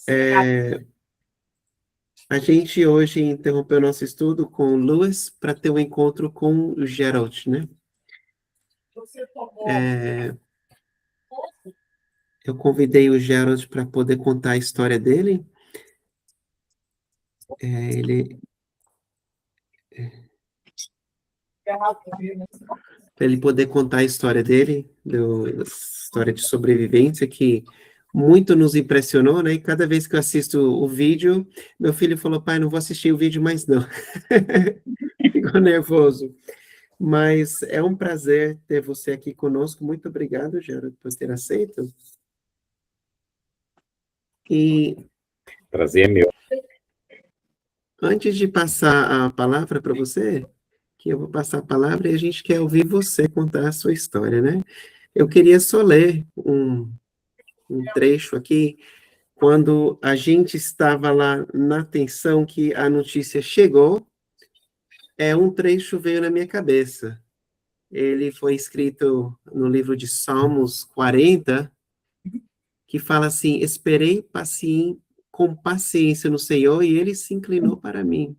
A gente hoje interrompeu nosso estudo com o Lewis para ter um encontro com o Gerald, né? Eu convidei o Gerald para poder contar a história dele. Para ele poder contar a história dele, a história de sobrevivência, que muito nos impressionou, né? E cada vez que eu assisto o vídeo, meu filho falou, pai, não vou assistir o vídeo mais não. Ficou nervoso. Mas é um prazer ter você aqui conosco. Muito obrigado, Gerard, por ter aceito. E prazer é meu. Antes de passar a palavra para você, que eu vou passar a palavra e a gente quer ouvir você contar a sua história, né? Eu queria só ler um trecho aqui, quando a gente estava lá na tensão que a notícia chegou, um trecho veio na minha cabeça. Ele foi escrito no livro de Salmos 40, que fala assim, esperei com paciência no Senhor e ele se inclinou para mim.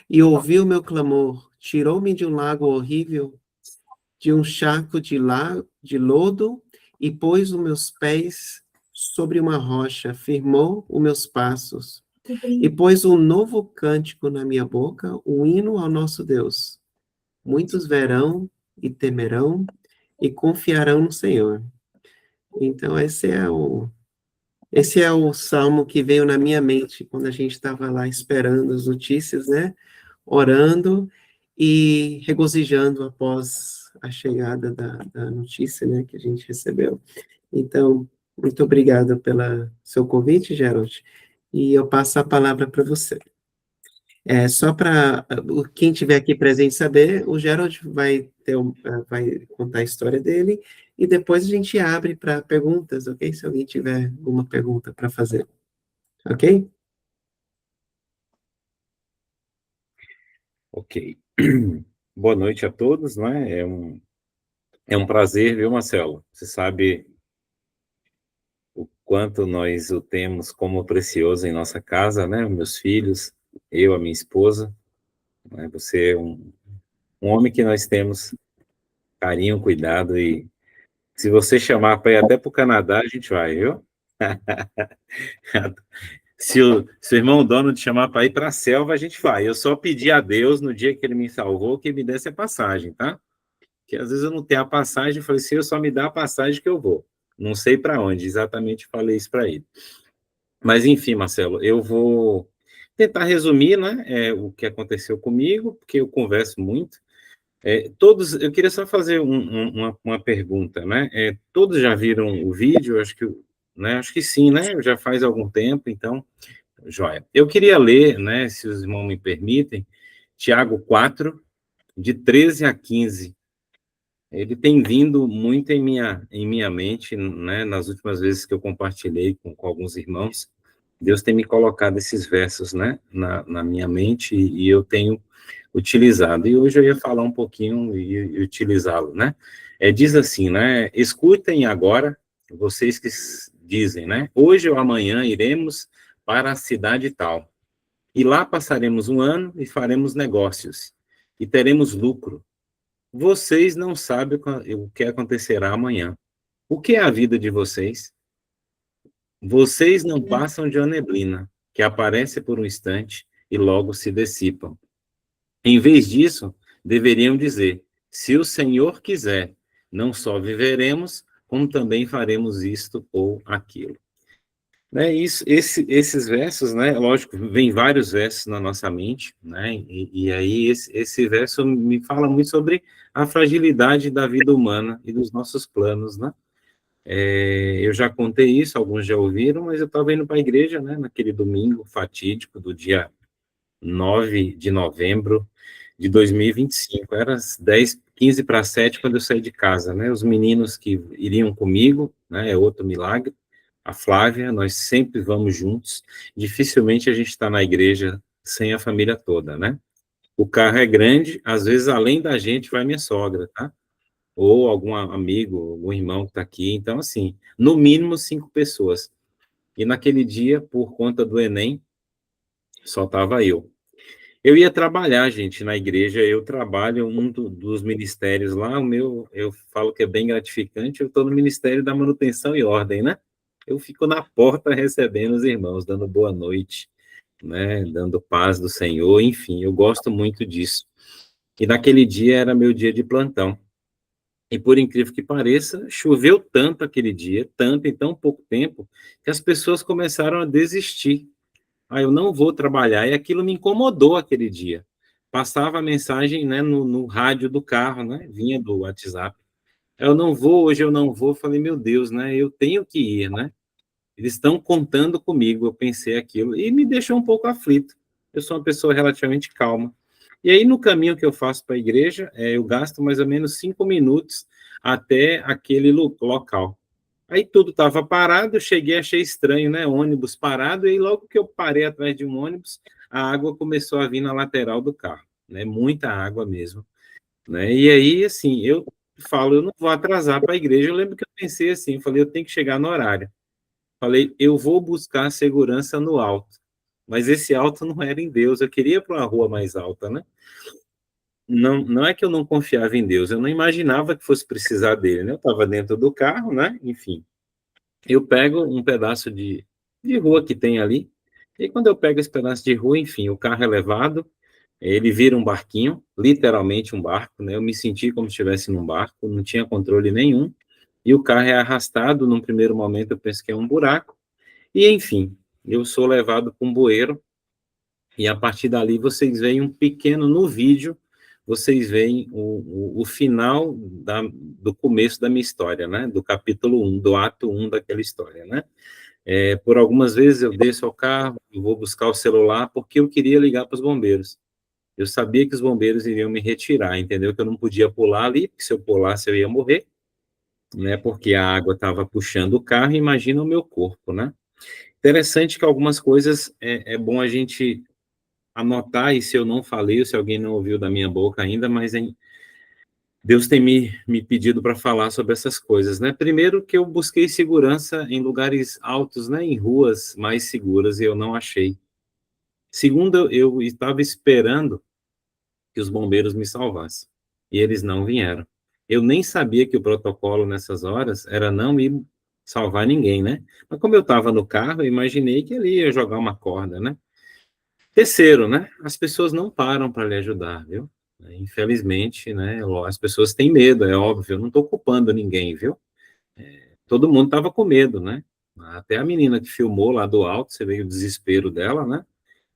E ouviu meu clamor, tirou-me de um lago horrível, de um charco de lodo, e pôs os meus pés sobre uma rocha, firmou os meus passos, e pôs um novo cântico na minha boca, um hino ao nosso Deus. Muitos verão e temerão e confiarão no Senhor. Então, esse é o salmo que veio na minha mente quando a gente estava lá esperando as notícias, né? Orando e regozijando após a chegada da notícia, né, que a gente recebeu. Então, muito obrigado pelo seu convite, Gerald, e eu passo a palavra para você. Só para quem estiver aqui presente saber, o Gerald vai contar a história dele, e depois a gente abre para perguntas, ok? Se alguém tiver alguma pergunta para fazer, ok? Ok. Boa noite a todos, né? É um prazer, viu, Marcelo? Você sabe o quanto nós o temos como precioso em nossa casa, né? Meus filhos, eu, a minha esposa, né? Você é um homem que nós temos carinho, cuidado, e se você chamar para ir até para o Canadá, a gente vai, viu? Se o seu irmão Dono te chamar para ir para a selva, a gente vai. Eu só pedi a Deus, no dia que ele me salvou, que me desse a passagem, tá? Que às vezes eu não tenho a passagem, eu falei, Senhor, só me dá a passagem que eu vou. Não sei para onde, exatamente falei isso para ele. Mas, enfim, Marcelo, eu vou tentar resumir, né, o que aconteceu comigo, porque eu converso muito. Eu queria só fazer uma pergunta, né? Todos já viram o vídeo? Acho que sim, né? Já faz algum tempo, então, joia. Eu queria ler, né, se os irmãos me permitem, Tiago 4, de 13 a 15. Ele tem vindo muito em minha mente, né, nas últimas vezes que eu compartilhei com alguns irmãos. Deus tem me colocado esses versos, né, na minha mente e eu tenho utilizado. E hoje eu ia falar um pouquinho e utilizá-lo, né? Diz assim, né? Escutem agora, vocês que dizem, né? Hoje ou amanhã iremos para a cidade tal, e lá passaremos um ano e faremos negócios, e teremos lucro. Vocês não sabem o que acontecerá amanhã. O que é a vida de vocês? Vocês não passam de uma neblina, que aparece por um instante e logo se dissipam. Em vez disso, deveriam dizer: se o Senhor quiser, não só viveremos, como também faremos isto ou aquilo. Né, esses versos, né, lógico, vem vários versos na nossa mente, né, e aí esse verso me fala muito sobre a fragilidade da vida humana e dos nossos planos, né. Eu já contei isso, alguns já ouviram, mas eu estava indo para a igreja, né, naquele domingo fatídico do dia 9 de novembro de 2025, era às 10:15 para 7 quando eu saí de casa, né, os meninos que iriam comigo, né, é outro milagre, a Flávia, nós sempre vamos juntos, dificilmente a gente está na igreja sem a família toda, né? O carro é grande, às vezes além da gente vai minha sogra, tá? Ou algum amigo, algum irmão que está aqui, então assim, no mínimo 5 pessoas. E naquele dia, por conta do Enem, só estava eu. Eu ia trabalhar, gente, na igreja, eu trabalho dos ministérios lá, eu falo que é bem gratificante, eu estou no Ministério da Manutenção e Ordem, né? Eu fico na porta recebendo os irmãos, dando boa noite, né? Dando paz do Senhor, enfim, eu gosto muito disso. E naquele dia era meu dia de plantão. E por incrível que pareça, choveu tanto aquele dia, tanto em tão pouco tempo, que as pessoas começaram a desistir. Ah, eu não vou trabalhar. E aquilo me incomodou aquele dia. Passava a mensagem, né, no rádio do carro, né, vinha do WhatsApp. Eu não vou, hoje eu não vou. Falei, meu Deus, né, eu tenho que ir, né? Eles estão contando comigo, eu pensei aquilo, e me deixou um pouco aflito. Eu sou uma pessoa relativamente calma. E aí, no caminho que eu faço para a igreja, eu gasto mais ou menos 5 minutos até aquele local. Aí tudo estava parado, eu cheguei, achei estranho, né? Ônibus parado, e aí logo que eu parei atrás de um ônibus, a água começou a vir na lateral do carro, né? Muita água mesmo, né? E aí, assim, eu falo, eu não vou atrasar para a igreja. Eu lembro que eu pensei assim, eu falei, eu tenho que chegar no horário. Falei, eu vou buscar segurança no alto. Mas esse alto não era em Deus, eu queria ir para uma rua mais alta, né? Não, não é que eu não confiava em Deus, eu não imaginava que fosse precisar dele, né? Eu estava dentro do carro, né? Enfim, eu pego um pedaço de rua que tem ali, e quando eu pego esse pedaço de rua, enfim, o carro é levado, ele vira um barquinho, literalmente um barco, né? Eu me senti como se estivesse num barco, não tinha controle nenhum, e o carro é arrastado, num primeiro momento eu penso que é um buraco, e enfim, eu sou levado para um bueiro, e a partir dali vocês veem um pequeno, no vídeo, vocês veem o final do começo da minha história, né? Do capítulo 1, do ato 1 daquela história, né? Por algumas vezes eu desço ao carro, eu vou buscar o celular, porque eu queria ligar para os bombeiros. Eu sabia que os bombeiros iriam me retirar, entendeu? Que eu não podia pular ali, porque se eu pulasse eu ia morrer, né? Porque a água estava puxando o carro, imagina o meu corpo, né? Interessante que algumas coisas é bom a gente anotar, e se eu não falei, ou se alguém não ouviu da minha boca ainda, mas Deus tem me pedido para falar sobre essas coisas, né? Primeiro, que eu busquei segurança em lugares altos, né? Em ruas mais seguras, e eu não achei. Segundo, eu estava esperando que os bombeiros me salvassem, e eles não vieram. Eu nem sabia que o protocolo nessas horas era não ir salvar ninguém, né? Mas como eu estava no carro, eu imaginei que ele ia jogar uma corda, né? Terceiro, né? As pessoas não param para lhe ajudar, viu? Infelizmente, né? As pessoas têm medo, é óbvio. Eu não estou culpando ninguém, viu? Todo mundo estava com medo, né? Até a menina que filmou lá do alto, você vê o desespero dela, né?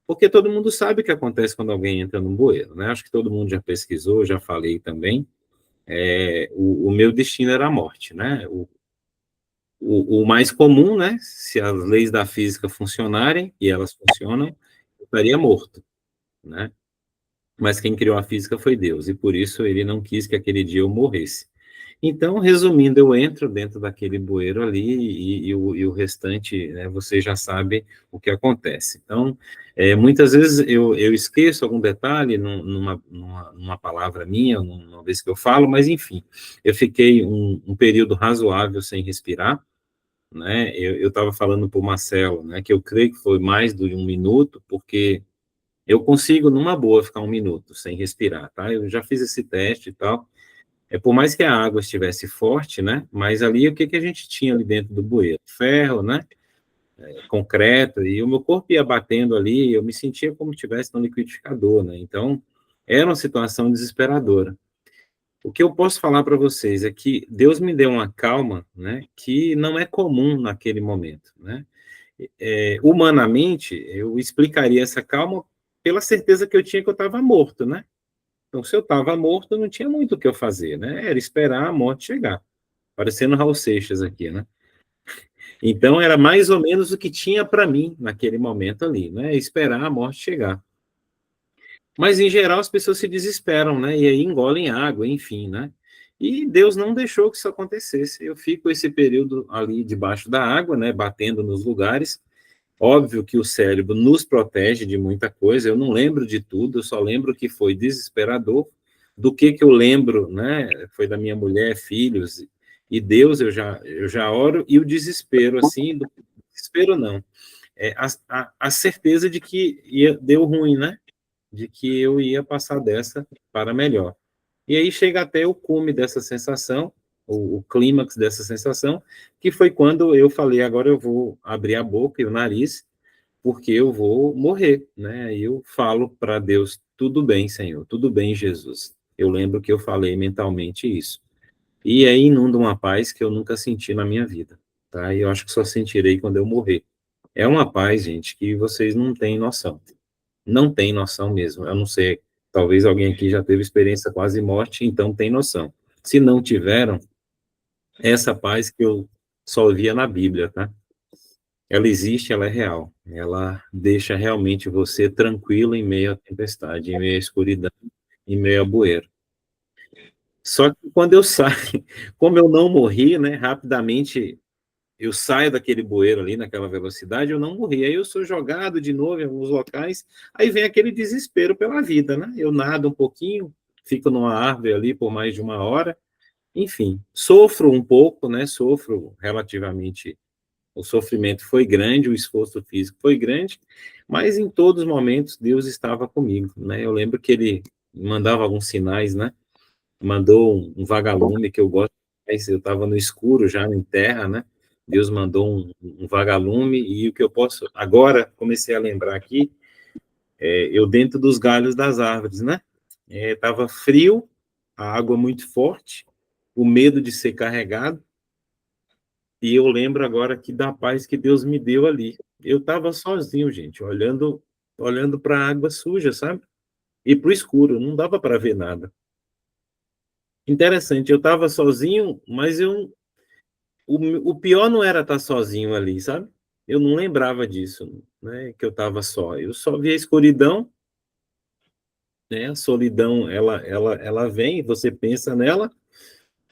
Porque todo mundo sabe o que acontece quando alguém entra num bueiro, né? Acho que todo mundo já pesquisou, já falei também. O meu destino era a morte, né? O mais comum, né? Se as leis da física funcionarem, e elas funcionam, eu estaria morto, né? Mas quem criou a física foi Deus, e por isso ele não quis que aquele dia eu morresse. Então, resumindo, eu entro dentro daquele bueiro ali e o restante, né, você já sabe o que acontece. Então, muitas vezes eu esqueço algum detalhe numa palavra minha, numa vez que eu falo, mas enfim, eu fiquei um período razoável sem respirar, né? Eu estava falando para o Marcelo, né, que eu creio que foi mais de 1 minuto, porque eu consigo, numa boa, ficar 1 minuto sem respirar, tá? Eu já fiz esse teste e tal. Por mais que a água estivesse forte, né? Mas ali, o que que a gente tinha ali dentro do bueiro? Ferro, né? Concreto, e o meu corpo ia batendo ali, eu me sentia como se estivesse no liquidificador, né? Então, era uma situação desesperadora. O que eu posso falar para vocês é que Deus me deu uma calma, né? Que não é comum naquele momento, né? Humanamente, eu explicaria essa calma pela certeza que eu tinha que eu estava morto, né? Então, se eu estava morto, não tinha muito o que eu fazer, né? Era esperar a morte chegar. Parecendo Raul Seixas aqui, né? Então, era mais ou menos o que tinha para mim naquele momento ali, né? Esperar a morte chegar. Mas, em geral, as pessoas se desesperam, né? E aí engolem água, enfim, né? E Deus não deixou que isso acontecesse. Eu fico esse período ali debaixo da água, né? Batendo nos lugares. Óbvio que o cérebro nos protege de muita coisa, eu não lembro de tudo, eu só lembro que foi desesperador. Do que eu lembro, né? Foi da minha mulher, filhos, e Deus, eu já oro, e o desespero, assim, do desespero não, a certeza de que deu ruim, né? De que eu ia passar dessa para melhor. E aí chega até o cume dessa sensação, o clímax dessa sensação, que foi quando eu falei, agora eu vou abrir a boca e o nariz, porque eu vou morrer, né? E eu falo para Deus, tudo bem, Senhor, tudo bem, Jesus. Eu lembro que eu falei mentalmente isso. E aí inunda uma paz que eu nunca senti na minha vida, tá? E eu acho que só sentirei quando eu morrer. É uma paz, gente, que vocês não têm noção. Não têm noção mesmo. Eu não sei, talvez alguém aqui já teve experiência quase morte, então tem noção. Se não tiveram, essa paz que eu só via na Bíblia, tá? Ela existe, ela é real. Ela deixa realmente você tranquilo em meio à tempestade, em meio à escuridão, em meio a bueiro. Só que quando eu saio, como eu não morri, né, rapidamente eu saio daquele bueiro ali, naquela velocidade, eu não morri. Aí eu sou jogado de novo em alguns locais, aí vem aquele desespero pela vida, né? Eu nado um pouquinho, fico numa árvore ali por mais de uma hora, enfim, sofro um pouco, né? Sofro relativamente, o sofrimento foi grande, o esforço físico foi grande, mas em todos os momentos Deus estava comigo, né? Eu lembro que ele mandava alguns sinais, né? Mandou um vagalume que eu gosto, mas eu estava no escuro já em terra, né? Deus mandou um vagalume e o que eu posso agora comecei a lembrar aqui, eu dentro dos galhos das árvores, né? Tava frio, a água muito forte, o medo de ser carregado e eu lembro agora que da paz que Deus me deu ali. Eu estava sozinho, gente, olhando para a água suja, sabe? E para o escuro, não dava para ver nada. Interessante, eu estava sozinho, mas o pior não era estar sozinho ali, sabe? Eu não lembrava disso, né? Que eu estava só. Eu só via a escuridão, né? A solidão, ela vem, você pensa nela,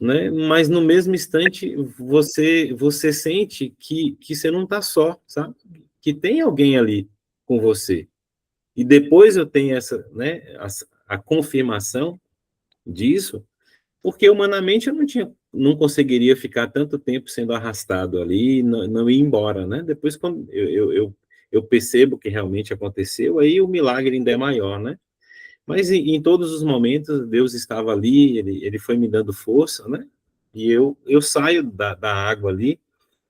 né? Mas no mesmo instante você sente que você não está só, sabe? Que tem alguém ali com você. E depois eu tenho essa, né? A confirmação disso. Porque humanamente eu não conseguiria ficar tanto tempo sendo arrastado ali e não ir embora, né? Depois, quando eu percebo que realmente aconteceu, aí o milagre ainda é maior, né? Mas em todos os momentos, Deus estava ali, ele foi me dando força, né? E eu saio da água ali,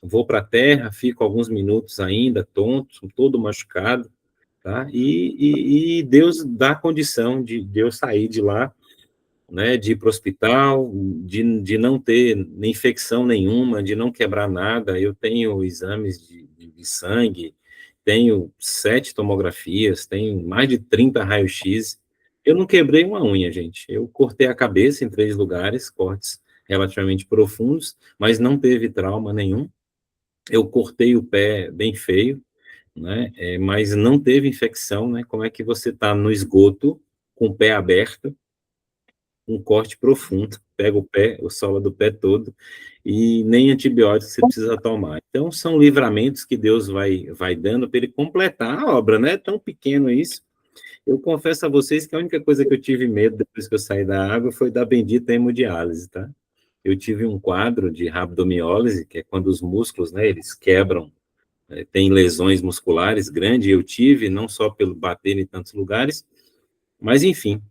vou para a terra, fico alguns minutos ainda, tonto, todo machucado, tá? E Deus dá condição de eu sair de lá, né, de ir para o hospital, de não ter infecção nenhuma, de não quebrar nada. Eu tenho exames de sangue, tenho 7 tomografias, tenho mais de 30 raios-x. Eu não quebrei uma unha, gente. Eu cortei a cabeça em 3 lugares, cortes relativamente profundos, mas não teve trauma nenhum. Eu cortei o pé bem feio, né, mas não teve infecção, né? Como é que você está no esgoto, com o pé aberto, um corte profundo, pega o pé, o solo do pé todo, e nem antibiótico você precisa tomar. Então, são livramentos que Deus vai dando para ele completar a obra, né? É tão pequeno isso. Eu confesso a vocês que a única coisa que eu tive medo depois que eu saí da água foi da bendita hemodiálise, tá? Eu tive um quadro de rabdomiólise, que é quando os músculos, né, eles quebram, tem lesões musculares grandes, eu tive, não só pelo bater em tantos lugares, mas enfim,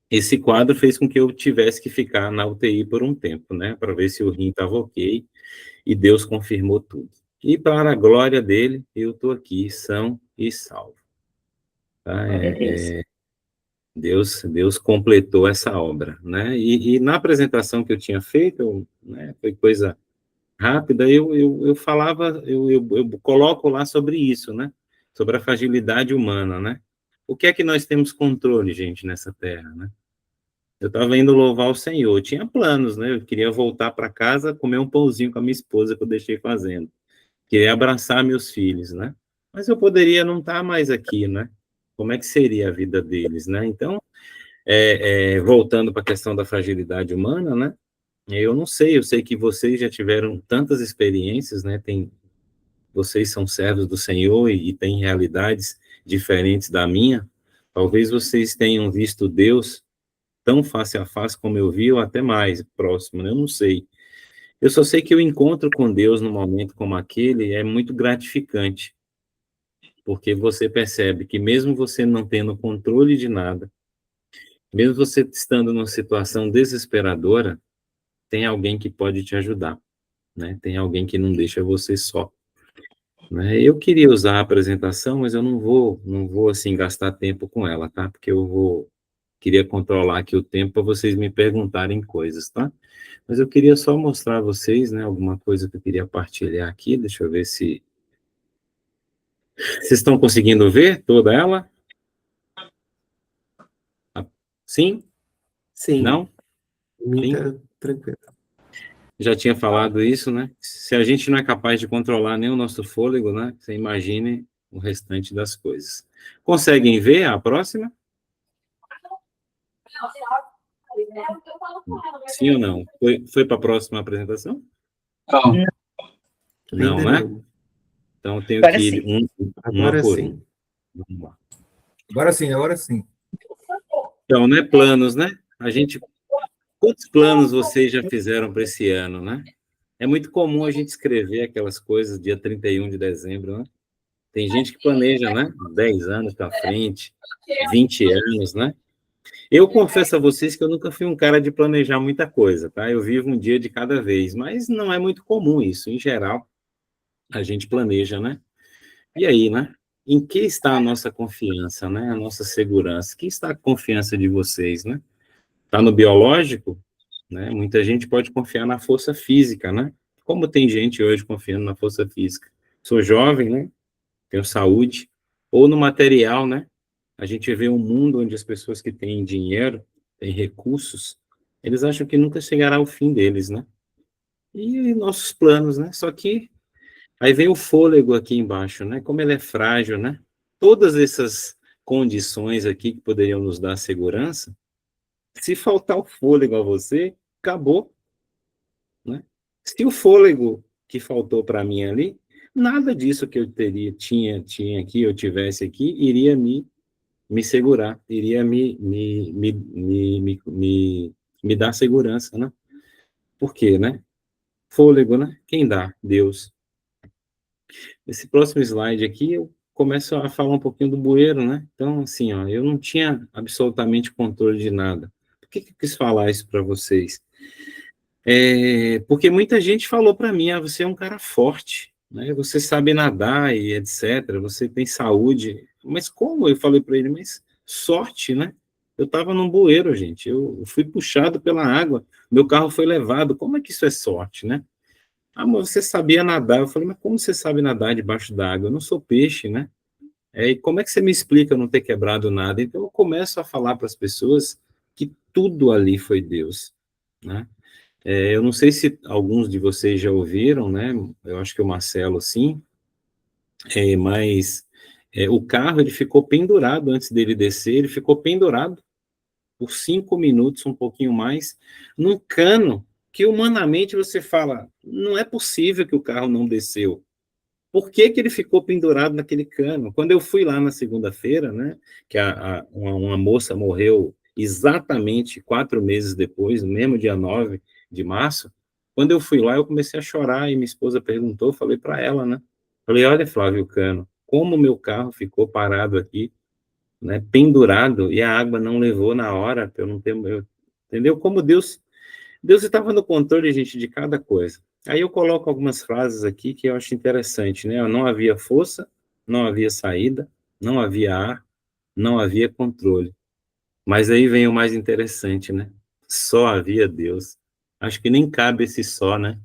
esse quadro fez com que eu tivesse que ficar na UTI por um tempo, né, para ver se o rim estava ok, e Deus confirmou tudo. E para a glória dele, eu estou aqui, são e salvo. Tá? Deus completou essa obra, né? E na apresentação que eu tinha feito, né, foi coisa rápida, eu falava, eu coloco lá sobre isso, né? Sobre a fragilidade humana, né? O que é que nós temos controle, gente, nessa terra, né? Eu estava indo louvar o Senhor, eu tinha planos, né? Eu queria voltar para casa, comer um pãozinho com a minha esposa que eu deixei fazendo. Queria abraçar meus filhos, né? Mas eu poderia não estar mais aqui, né? Como é que seria a vida deles, né? Então, voltando para a questão da fragilidade humana, né? Eu não sei, eu sei que vocês já tiveram tantas experiências, né? Vocês são servos do Senhor e têm realidades diferentes da minha. Talvez vocês tenham visto Deus tão face a face como eu vi, ou até mais próximo, né? Eu não sei. Eu só sei que o encontro com Deus num momento como aquele é muito gratificante, porque você percebe que mesmo você não tendo controle de nada, mesmo você estando numa situação desesperadora, tem alguém que pode te ajudar, né? Tem alguém que não deixa você só, né? Eu queria usar a apresentação, mas eu não vou assim gastar tempo com ela, tá? Porque queria controlar aqui o tempo para vocês me perguntarem coisas, tá? Mas eu queria só mostrar a vocês, né, alguma coisa que eu queria partilhar aqui. Deixa eu ver se vocês estão conseguindo ver toda ela? Sim? Sim, Não? mim Sim? tá tranquilo. Já tinha falado isso, né? Se a gente não é capaz de controlar nem o nosso fôlego, né? Você imagine o restante das coisas. Conseguem ver a próxima? Sim ou não? Foi para a próxima apresentação? Não. Não, Ainda né? não. Então eu tenho Agora que ir sim. uma Agora por um. sim. Vamos lá. Agora sim, agora sim. Então, né? Planos, né? Quantos planos vocês já fizeram para esse ano, né? É muito comum a gente escrever aquelas coisas dia 31 de dezembro, né? Tem gente que planeja, né? 10 anos para frente, 20 anos, né? Eu confesso a vocês que eu nunca fui um cara de planejar muita coisa, tá? Eu vivo um dia de cada vez, mas não é muito comum isso. Em geral, a gente planeja, né? E aí, né? Em que está a nossa confiança, né? A nossa segurança? Que está a confiança de vocês, né? Está no biológico, né? Muita gente pode confiar na força física, né? Como tem gente hoje confiando na força física? Sou jovem, né? Tenho saúde. Ou no material, né? A gente vê um mundo onde as pessoas que têm dinheiro, têm recursos, eles acham que nunca chegará o fim deles, né? E nossos planos, né? Só que aí vem o fôlego aqui embaixo, né? Como ele é frágil, né? Todas essas condições aqui que poderiam nos dar segurança, se faltar o fôlego a você, acabou, né? Se o fôlego que faltou para mim ali, nada disso que eu tinha aqui, eu tivesse aqui, iria me segurar, iria me dar segurança, né? Por quê, né? Fôlego, né? Quem dá? Deus. Esse próximo slide aqui, eu começo a falar um pouquinho do bueiro, né? Então, assim, ó, eu não tinha absolutamente controle de nada. Por que eu quis falar isso para vocês? Porque muita gente falou para mim, você é um cara forte, né? Você sabe nadar e etc. Você tem saúde. Mas como? Eu falei para ele, mas sorte, né? Eu estava num bueiro, gente. Eu fui puxado pela água. Meu carro foi levado. Como é que isso é sorte, né? Ah, mas você sabia nadar. Eu falei, mas como você sabe nadar debaixo d'água? Eu não sou peixe, né? E como é que você me explica eu não ter quebrado nada? Então eu começo a falar para as pessoas que tudo ali foi Deus, né? Eu não sei se alguns de vocês já ouviram, né? Eu acho que o Marcelo, sim, mas o carro ele ficou pendurado antes dele descer, ele ficou pendurado por 5 minutos, um pouquinho mais, num cano que humanamente você fala, não é possível que o carro não desceu. Por que que ele ficou pendurado naquele cano? Quando eu fui lá na segunda-feira, né, que uma moça morreu exatamente 4 meses depois, no mesmo dia 9 de março, quando eu fui lá, eu comecei a chorar e minha esposa perguntou, eu falei para ela, né? Falei, olha, Flávio Cano, como o meu carro ficou parado aqui, né, pendurado, e a água não levou na hora, eu não tenho, entendeu? Como Deus estava no controle, gente, de cada coisa. Aí eu coloco algumas frases aqui que eu acho interessante, né? Não havia força, não havia saída, não havia ar, não havia controle. Mas aí vem o mais interessante, né? Só havia Deus. Acho que nem cabe esse só, né?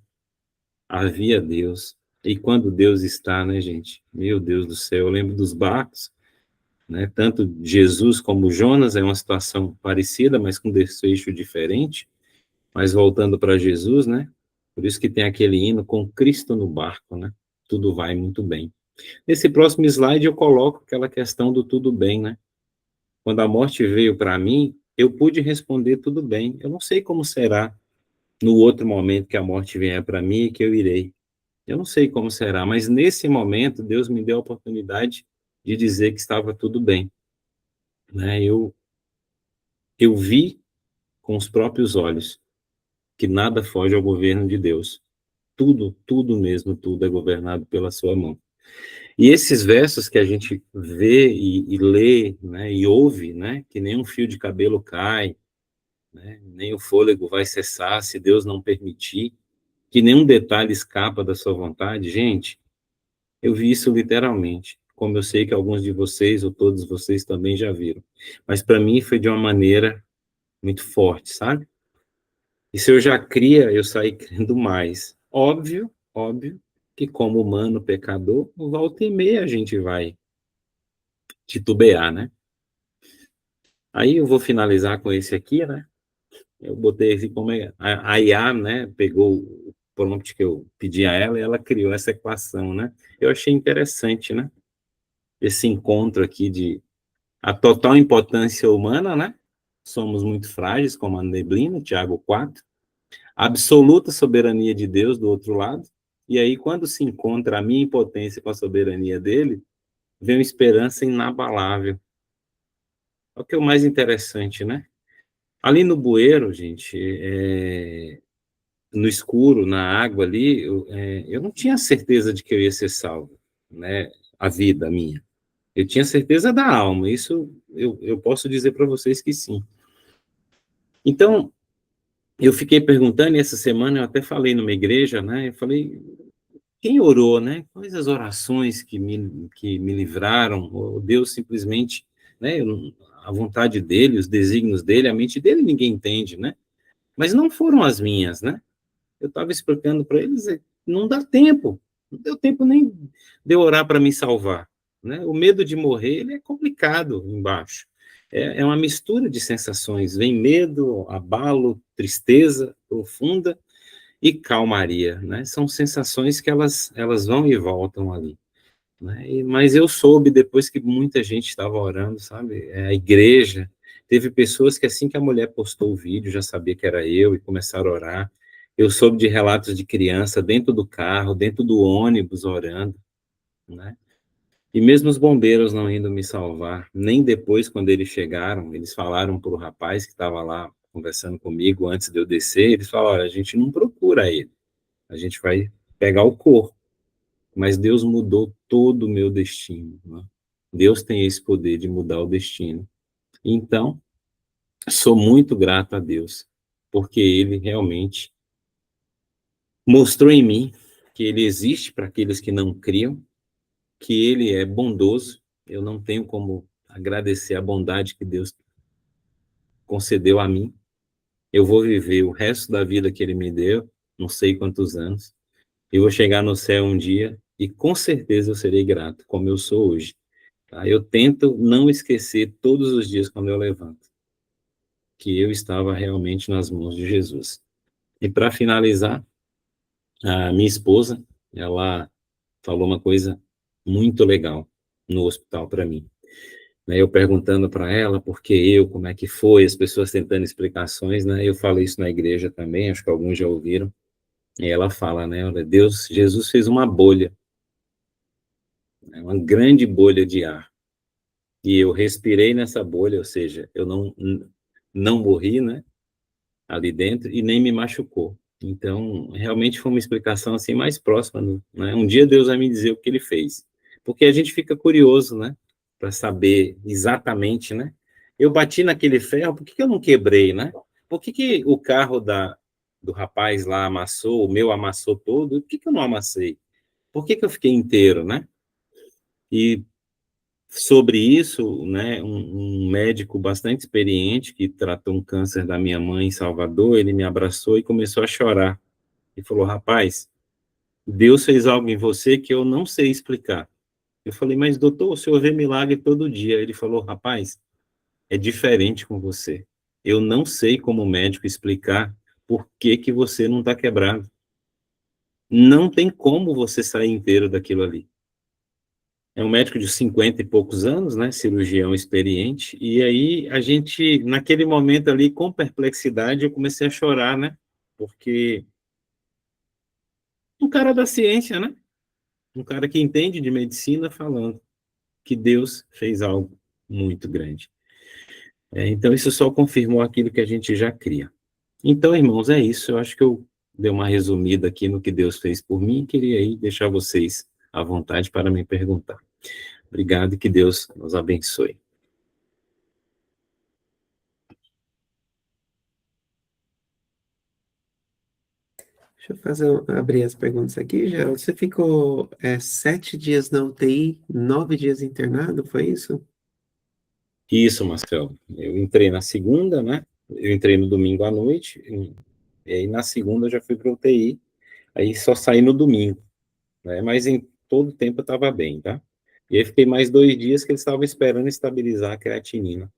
Havia Deus. E quando Deus está, né, gente? Meu Deus do céu, eu lembro dos barcos, né? Tanto Jesus como Jonas é uma situação parecida, mas com desfecho diferente. Mas voltando para Jesus, né? Por isso que tem aquele hino com Cristo no barco, né? Tudo vai muito bem. Nesse próximo slide eu coloco aquela questão do tudo bem, né? Quando a morte veio para mim, eu pude responder tudo bem. Eu não sei como será no outro momento que a morte vier para mim e que eu irei. Eu não sei como será, mas nesse momento Deus me deu a oportunidade de dizer que estava tudo bem, né? Eu vi com os próprios olhos que nada foge ao governo de Deus. tudo mesmo, tudo é governado pela sua mão. E esses versos que a gente vê e lê, né, e ouve, né, que nem um fio de cabelo cai, né, nem o fôlego vai cessar se Deus não permitir, que nenhum detalhe escapa da sua vontade. Gente, eu vi isso literalmente, como eu sei que alguns de vocês, ou todos vocês também já viram. Mas para mim foi de uma maneira muito forte, sabe? E se eu já cria, eu saí crendo mais. Óbvio, que como humano pecador, volta e meia a gente vai titubear, né? Aí eu vou finalizar com esse aqui, né? Eu botei assim como a IA, né? Pegou o prompt que eu pedi a ela e ela criou essa equação, né? Eu achei interessante, né? Esse encontro aqui de a total impotência humana, né? Somos muito frágeis, como a neblina, Tiago 4, absoluta soberania de Deus do outro lado, e aí quando se encontra a minha impotência com a soberania dele, vem uma esperança inabalável. É o que é o mais interessante, né? Ali no bueiro, gente, no escuro, na água ali, eu não tinha certeza de que eu ia ser salvo, né? A vida minha. Eu tinha certeza da alma, isso eu posso dizer para vocês que sim. Então, eu fiquei perguntando, e essa semana eu até falei numa igreja, né? Eu falei, quem orou, né? Quais as orações que me livraram? Ou Deus simplesmente, né? A vontade dele, os desígnios dele, a mente dele, ninguém entende, né? Mas não foram as minhas, né? Eu estava explicando para eles, não dá tempo, não deu tempo nem de eu orar para me salvar, né? O medo de morrer, ele é complicado embaixo. É uma mistura de sensações, vem medo, abalo, tristeza profunda e calmaria, né? São sensações que elas vão e voltam ali, né? Mas eu soube depois que muita gente estava orando, sabe? A igreja, teve pessoas que assim que a mulher postou o vídeo, já sabia que era eu e começaram a orar. Eu soube de relatos de criança dentro do carro, dentro do ônibus orando, né? E mesmo os bombeiros não indo me salvar, nem depois quando eles chegaram, eles falaram para o rapaz que estava lá conversando comigo antes de eu descer, eles falaram, olha, a gente não procura ele, a gente vai pegar o corpo. Mas Deus mudou todo o meu destino, né? Deus tem esse poder de mudar o destino. Então, sou muito grato a Deus, porque Ele realmente mostrou em mim que Ele existe para aqueles que não criam, que Ele é bondoso. Eu não tenho como agradecer a bondade que Deus concedeu a mim. Eu vou viver o resto da vida que Ele me deu, não sei quantos anos. Eu vou chegar no céu um dia e com certeza eu serei grato, como eu sou hoje. Tá? Eu tento não esquecer todos os dias quando eu levanto, que eu estava realmente nas mãos de Jesus. E para finalizar, a minha esposa, ela falou uma coisa muito legal no hospital para mim. Né, eu perguntando para ela por que eu, como é que foi, as pessoas tentando explicações, né? Eu falei isso na igreja também, acho que alguns já ouviram. E ela fala, né? Olha, Jesus fez uma bolha, né, uma grande bolha de ar. E eu respirei nessa bolha, ou seja, eu não morri, né, ali dentro e nem me machucou. Então, realmente foi uma explicação assim mais próxima, né? Um dia Deus vai me dizer o que ele fez. Porque a gente fica curioso, né, para saber exatamente, né? Eu bati naquele ferro, por que que eu não quebrei, né? Por que que o carro do rapaz lá amassou, o meu amassou todo, por que que eu não amassei? Por que que eu fiquei inteiro, né? E sobre isso, né, um médico bastante experiente que tratou um câncer da minha mãe em Salvador, ele me abraçou e começou a chorar. E falou, rapaz, Deus fez algo em você que eu não sei explicar. Eu falei, mas doutor, o senhor vê milagre todo dia. Ele falou, rapaz, é diferente com você. Eu não sei como médico explicar por que que você não está quebrado. Não tem como você sair inteiro daquilo ali. É um médico de 50 e poucos anos, né, cirurgião experiente, e aí a gente, naquele momento ali, com perplexidade, eu comecei a chorar, né, porque um cara da ciência, né, um cara que entende de medicina falando que Deus fez algo muito grande. Então isso só confirmou aquilo que a gente já cria. Então, irmãos, é isso, eu acho que eu dei uma resumida aqui no que Deus fez por mim, e queria aí deixar vocês à vontade para me perguntar. Obrigado e que Deus nos abençoe. Deixa eu abrir as perguntas aqui, Geraldo. Você ficou 7 dias na UTI, 9 dias internado, foi isso? Isso, Marcelo. Eu entrei na segunda, né? Eu entrei no domingo à noite, e aí na segunda eu já fui para UTI, aí só saí no domingo, né? Mas em todo o tempo eu estava bem, tá? E aí fiquei mais 2 dias que eles estavam esperando estabilizar a creatinina.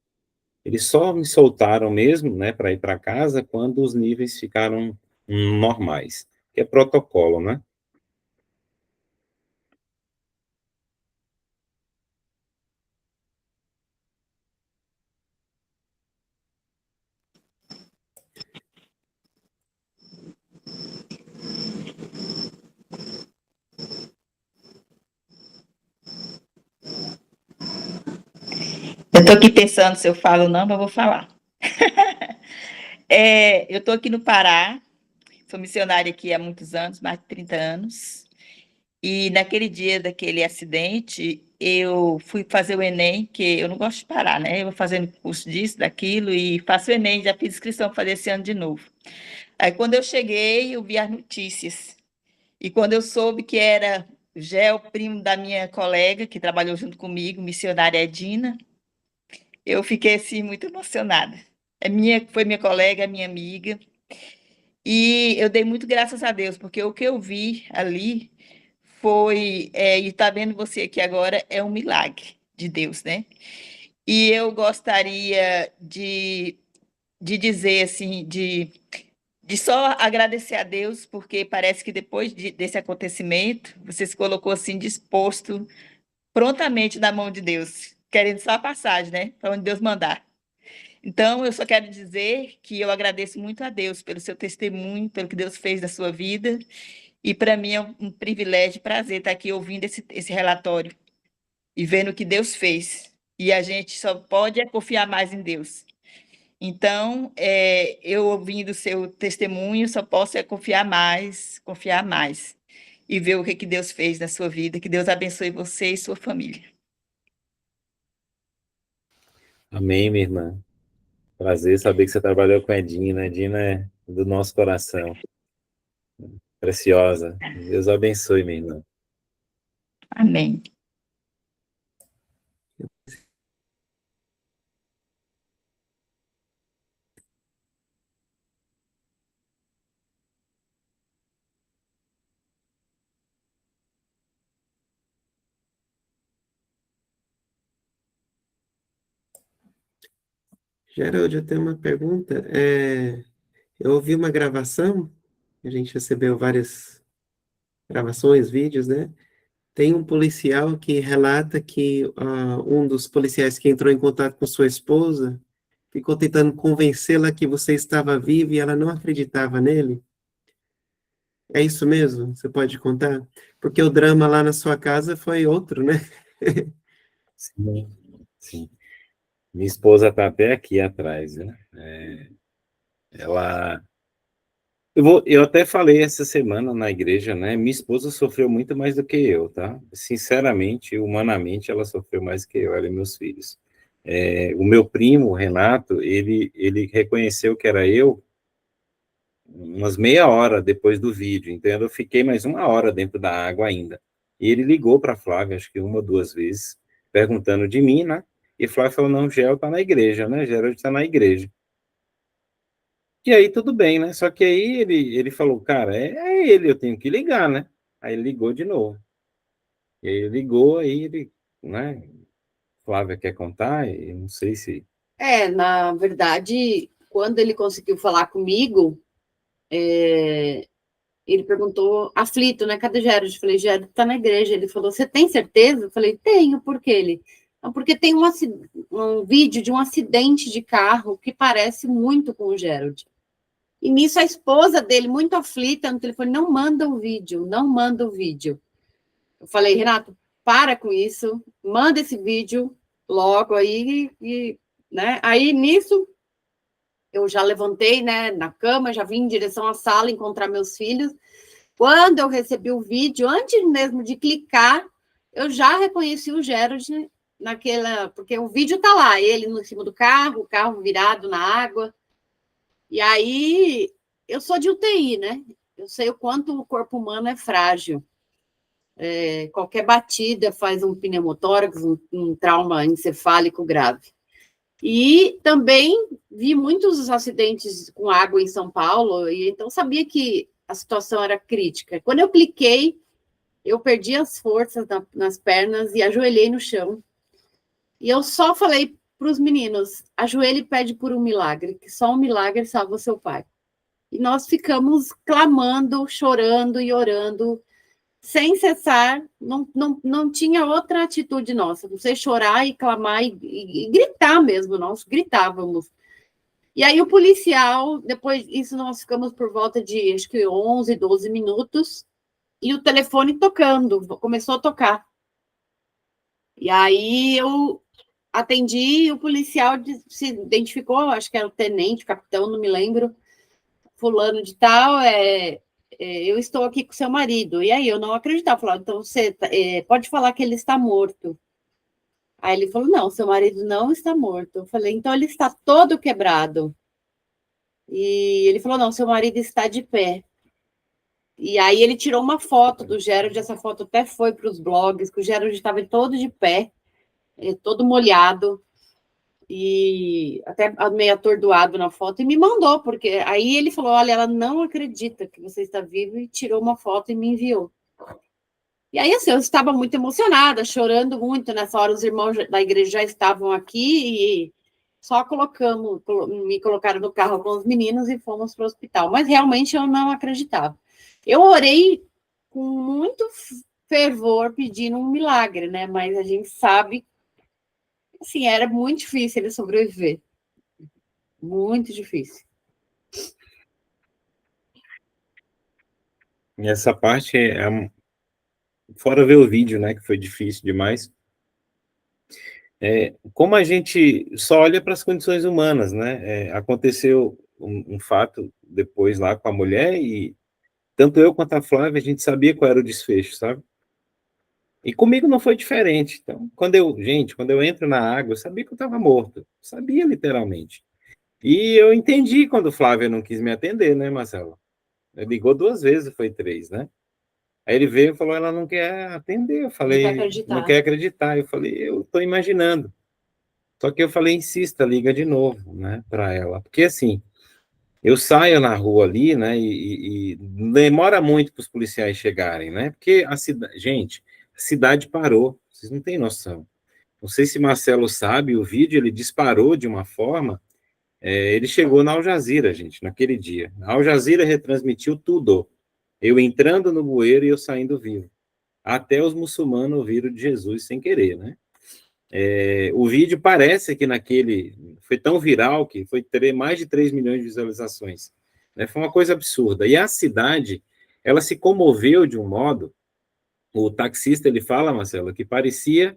Eles só me soltaram mesmo, né, para ir para casa quando os níveis ficaram normais, que é protocolo, né? Eu estou aqui pensando se eu falo ou não, mas eu vou falar. Eu estou aqui no Pará, sou missionária aqui há muitos anos, mais de 30 anos, e naquele dia daquele acidente, eu fui fazer o Enem, que eu não gosto de parar, né? Eu vou fazendo curso disso, daquilo, e faço o Enem, já fiz inscrição para fazer esse ano de novo. Aí, quando eu cheguei, eu vi as notícias, e quando eu soube que era o Gel, primo da minha colega, que trabalhou junto comigo, missionária Edina, eu fiquei, assim, muito emocionada. Foi minha colega, minha amiga, e eu dei muito graças a Deus, porque o que eu vi ali foi, e está vendo você aqui agora, é um milagre de Deus, né? E eu gostaria de dizer, assim, de só agradecer a Deus, porque parece que depois desse acontecimento, você se colocou, assim, disposto, prontamente na mão de Deus, querendo só a passagem, né? Para onde Deus mandar. Então, eu só quero dizer que eu agradeço muito a Deus pelo seu testemunho, pelo que Deus fez na sua vida, e para mim é um privilégio, prazer estar aqui ouvindo esse relatório e vendo o que Deus fez. E a gente só pode confiar mais em Deus. Então, eu ouvindo o seu testemunho, só posso confiar mais, e ver o que Deus fez na sua vida. Que Deus abençoe você e sua família. Amém, minha irmã. Prazer saber que você trabalhou com a Edina. A Edina é do nosso coração. Preciosa. Deus abençoe, minha irmã. Amém. Geraldo, eu tenho uma pergunta. Eu ouvi uma gravação, a gente recebeu várias gravações, vídeos, né? Tem um policial que relata que um dos policiais que entrou em contato com sua esposa ficou tentando convencê-la que você estava vivo e ela não acreditava nele. É isso mesmo? Você pode contar? Porque o drama lá na sua casa foi outro, né? Sim, sim. Minha esposa está até aqui atrás, né? Ela. Eu até falei essa semana na igreja, né? Minha esposa sofreu muito mais do que eu, tá? Sinceramente, humanamente, ela sofreu mais do que eu, ela e meus filhos. O meu primo, o Renato, ele reconheceu que era eu umas meia hora depois do vídeo, então eu fiquei mais 1 hora dentro da água ainda. E ele ligou para a Flávia, acho que 1 ou 2 vezes, perguntando de mim, né? E Flávia falou: não, Gel tá na igreja, né? Gerald está na igreja. E aí tudo bem, né? Só que aí ele falou: cara, é ele, eu tenho que ligar, né? Aí ele ligou de novo. E aí ele ligou, aí ele, né? Flávia quer contar? Eu não sei se. Na verdade, quando ele conseguiu falar comigo, ele perguntou, aflito, né? Cadê Gerard? Eu falei: Gerard tá na igreja. Ele falou: você tem certeza? Eu falei: tenho. Por quê? Ele: não, porque tem um vídeo de um acidente de carro que parece muito com o Gerard. E nisso a esposa dele, muito aflita no telefone: não manda o vídeo, não manda o vídeo. Eu falei: Renato, para com isso, manda esse vídeo logo aí, né? Aí nisso eu já levantei, né, na cama, já vim em direção à sala encontrar meus filhos. Quando eu recebi o vídeo, antes mesmo de clicar, eu já reconheci o Gerald naquela, porque o vídeo tá lá, ele em cima do carro, o carro virado na água. E aí, eu sou de UTI, né? Eu sei o quanto o corpo humano é frágil. Qualquer batida faz um pneumotórax, um trauma encefálico grave. E também vi muitos acidentes com água em São Paulo, e então sabia que a situação era crítica. Quando eu cliquei, eu perdi as forças nas pernas e ajoelhei no chão. E eu só falei para os meninos, ajoelhe e pede por um milagre, que só um milagre salva seu pai. E nós ficamos clamando, chorando e orando, sem cessar, não tinha outra atitude nossa, não sei, chorar e clamar e gritar mesmo, nós gritávamos. E aí o policial, depois isso nós ficamos por volta de, acho que 11, 12 minutos, e o telefone tocando, começou a tocar. E aí eu atendi, o policial se identificou, acho que era o tenente, capitão, não me lembro, fulano de tal, eu estou aqui com seu marido. E aí eu não acreditava, falava, então você pode falar que ele está morto. Aí ele falou, não, seu marido não está morto. Eu falei, então ele está todo quebrado. E ele falou, não, seu marido está de pé. E aí ele tirou uma foto do Gerald, essa foto até foi para os blogs, que o Gerald estava todo de pé, todo molhado, e até meio atordoado na foto, e me mandou, porque aí ele falou, olha, ela não acredita que você está vivo, e tirou uma foto e me enviou. E aí, assim, eu estava muito emocionada, chorando muito, nessa hora os irmãos da igreja já estavam aqui, e só me colocaram no carro com os meninos e fomos para o hospital, mas realmente eu não acreditava. Eu orei com muito fervor, pedindo um milagre, né, mas a gente sabe assim, era muito difícil ele sobreviver. Muito difícil. E essa parte fora ver o vídeo, né, que foi difícil demais. Como a gente só olha para as condições humanas, né? Aconteceu um fato depois lá com a mulher e tanto eu quanto a Flávia, a gente sabia qual era o desfecho, sabe? E comigo não foi diferente. Então, quando eu entro na água, eu sabia que eu estava morto. Sabia, literalmente. E eu entendi quando Flávia não quis me atender, né, Marcelo? Ele ligou 2 vezes, foi 3, né? Aí ele veio e falou, ela não quer atender. Eu falei, não quer acreditar. Eu falei, eu estou imaginando. Só que eu falei, insista, liga de novo, né, para ela. Porque, assim, eu saio na rua ali, né, e demora muito para os policiais chegarem, né? Porque a cidade parou, vocês não têm noção. Não sei se Marcelo sabe, o vídeo ele disparou de uma forma, ele chegou na Al Jazeera, gente, naquele dia. A Al Jazeera retransmitiu tudo. Eu entrando no bueiro e eu saindo vivo. Até os muçulmanos ouviram de Jesus sem querer, né? O vídeo parece que foi tão viral que foi ter mais de 3 milhões de visualizações. Né? Foi uma coisa absurda. E a cidade, ela se comoveu de um modo, o taxista, ele fala, Marcelo, que parecia,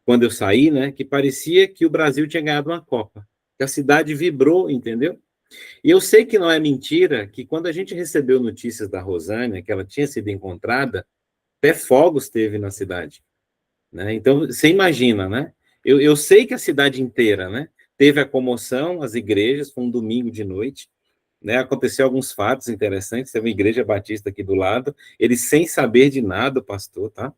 quando eu saí, né, que parecia que o Brasil tinha ganhado uma Copa. Que a cidade vibrou, entendeu? E eu sei que não é mentira, que quando a gente recebeu notícias da Rosânia, que ela tinha sido encontrada, até fogos teve na cidade. Né? Então, você imagina, né? Eu sei que a cidade inteira, né, teve a comoção, as igrejas, foi um domingo de noite, né, aconteceu alguns fatos interessantes, teve uma igreja batista aqui do lado, ele sem saber de nada, o pastor, tá?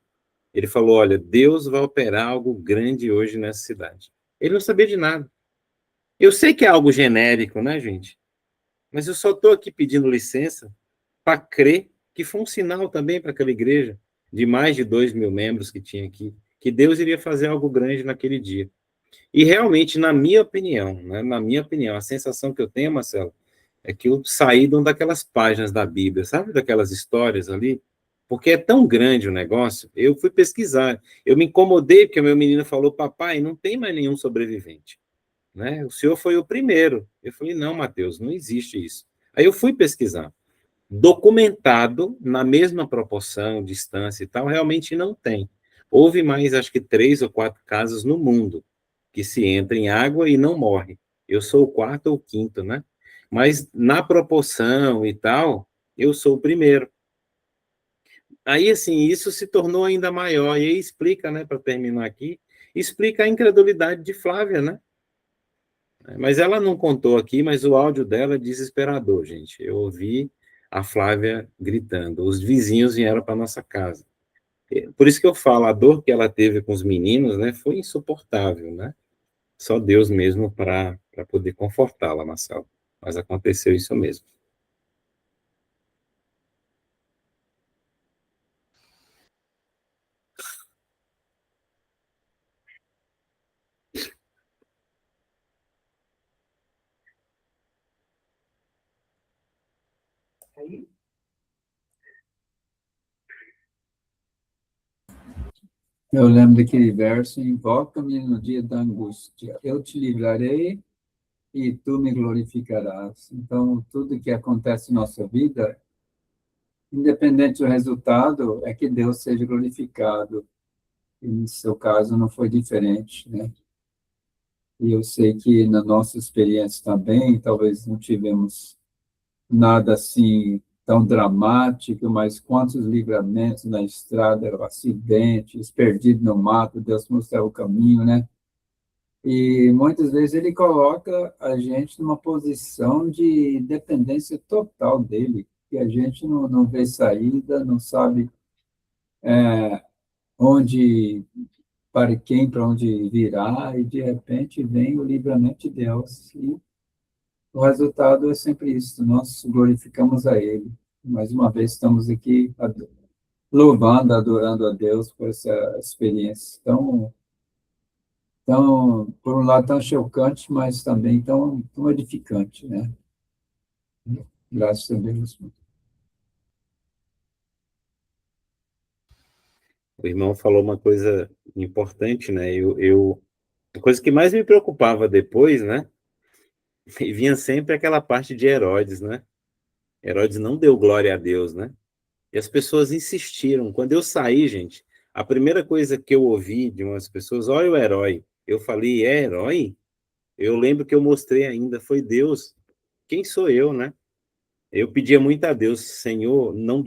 Ele falou, olha, Deus vai operar algo grande hoje nessa cidade. Ele não sabia de nada. Eu sei que é algo genérico, né, gente? Mas eu só estou aqui pedindo licença para crer que foi um sinal também para aquela igreja, de mais de 2 mil membros que tinha aqui, que Deus iria fazer algo grande naquele dia. E realmente, na minha opinião, né, a sensação que eu tenho, Marcelo, é que eu saí de uma daquelas páginas da Bíblia, sabe, daquelas histórias ali, porque é tão grande o negócio, eu fui pesquisar, eu me incomodei porque o meu menino falou, papai, não tem mais nenhum sobrevivente, né, o senhor foi o primeiro. Eu falei, não, Mateus, não existe isso. Aí eu fui pesquisar, documentado na mesma proporção, distância e tal, realmente não tem. Houve mais, acho que 3 ou 4 casos no mundo que se entra em água e não morre. Eu sou o 4º ou 5º, né? Mas na proporção e tal, eu sou o primeiro. Aí, assim, isso se tornou ainda maior, e aí explica, né, para terminar aqui, explica a incredulidade de Flávia, né? Mas ela não contou aqui, mas o áudio dela é desesperador, gente. Eu ouvi a Flávia gritando. Os vizinhos vieram para nossa casa. Por isso que eu falo, a dor que ela teve com os meninos, né, foi insuportável, né? Só Deus mesmo para poder confortá-la, Marcelo. Mas aconteceu isso mesmo. Eu lembro daquele verso: invoca-me no dia da angústia, eu te livrarei e tu me glorificarás. Então, tudo que acontece na nossa vida, independente do resultado, é que Deus seja glorificado. E no seu caso não foi diferente, né? E eu sei que na nossa experiência também, talvez não tivemos nada assim tão dramático, mas quantos livramentos na estrada, acidentes, perdido no mato, Deus mostrava o caminho, né? E muitas vezes ele coloca a gente numa posição de dependência total dele, que a gente não vê saída, não sabe onde, para quem, para onde virá, e de repente vem o livramento de Deus. E o resultado é sempre isso: nós glorificamos a Ele. Mais uma vez estamos aqui louvando, adorando a Deus por essa experiência tão, por um lado, tão chocante, mas também tão edificante, né? Graças a Deus. O irmão falou uma coisa importante, né? A coisa que mais me preocupava depois, né? E vinha sempre aquela parte de Herodes, né? Herodes não deu glória a Deus, né? E as pessoas insistiram. Quando eu saí, gente, a primeira coisa que eu ouvi de umas pessoas: olha o herói. Eu falei: é herói? Eu lembro que eu mostrei ainda, foi Deus. Quem sou eu, né? Eu pedia muito a Deus: Senhor, não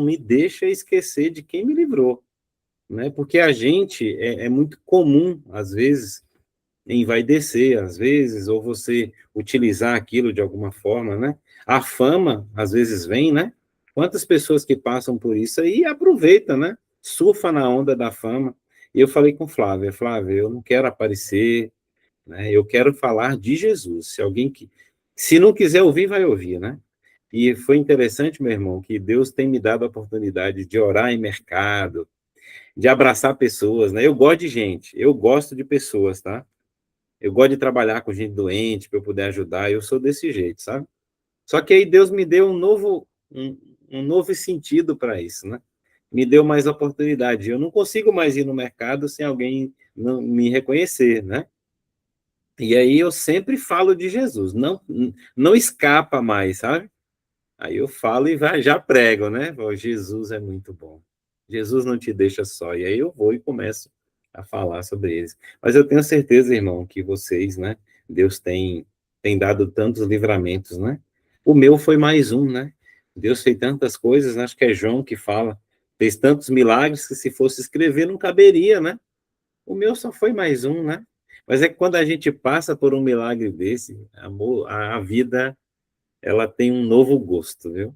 me deixa esquecer de quem me livrou, né? Porque a gente é muito comum, às vezes, envaidecer, às vezes, ou você utilizar aquilo de alguma forma, né? A fama, às vezes, vem, né? Quantas pessoas que passam por isso aí e aproveitam, né? Surfa na onda da fama. E eu falei com Flávia, eu não quero aparecer, né? Eu quero falar de Jesus. Se não quiser ouvir, vai ouvir, né? E foi interessante, meu irmão, que Deus tem me dado a oportunidade de orar em mercado, de abraçar pessoas, né? Eu gosto de gente, eu gosto de pessoas, tá? Eu gosto de trabalhar com gente doente para eu poder ajudar, eu sou desse jeito, sabe? Só que aí Deus me deu um novo sentido para isso, né? Me deu mais oportunidade. Eu não consigo mais ir no mercado sem alguém não me reconhecer, né? E aí eu sempre falo de Jesus, não escapa mais, sabe? Aí eu falo e já prego, né? Jesus é muito bom. Jesus não te deixa só. E aí eu vou e começo a falar sobre eles. Mas eu tenho certeza, irmão, que vocês, né? Deus tem dado tantos livramentos, né? O meu foi mais um, né? Deus fez tantas coisas, né? Acho que é João que fala. Fez tantos milagres que se fosse escrever não caberia, né? O meu só foi mais um, né? Mas é que quando a gente passa por um milagre desse, amor, a vida, ela tem um novo gosto, viu?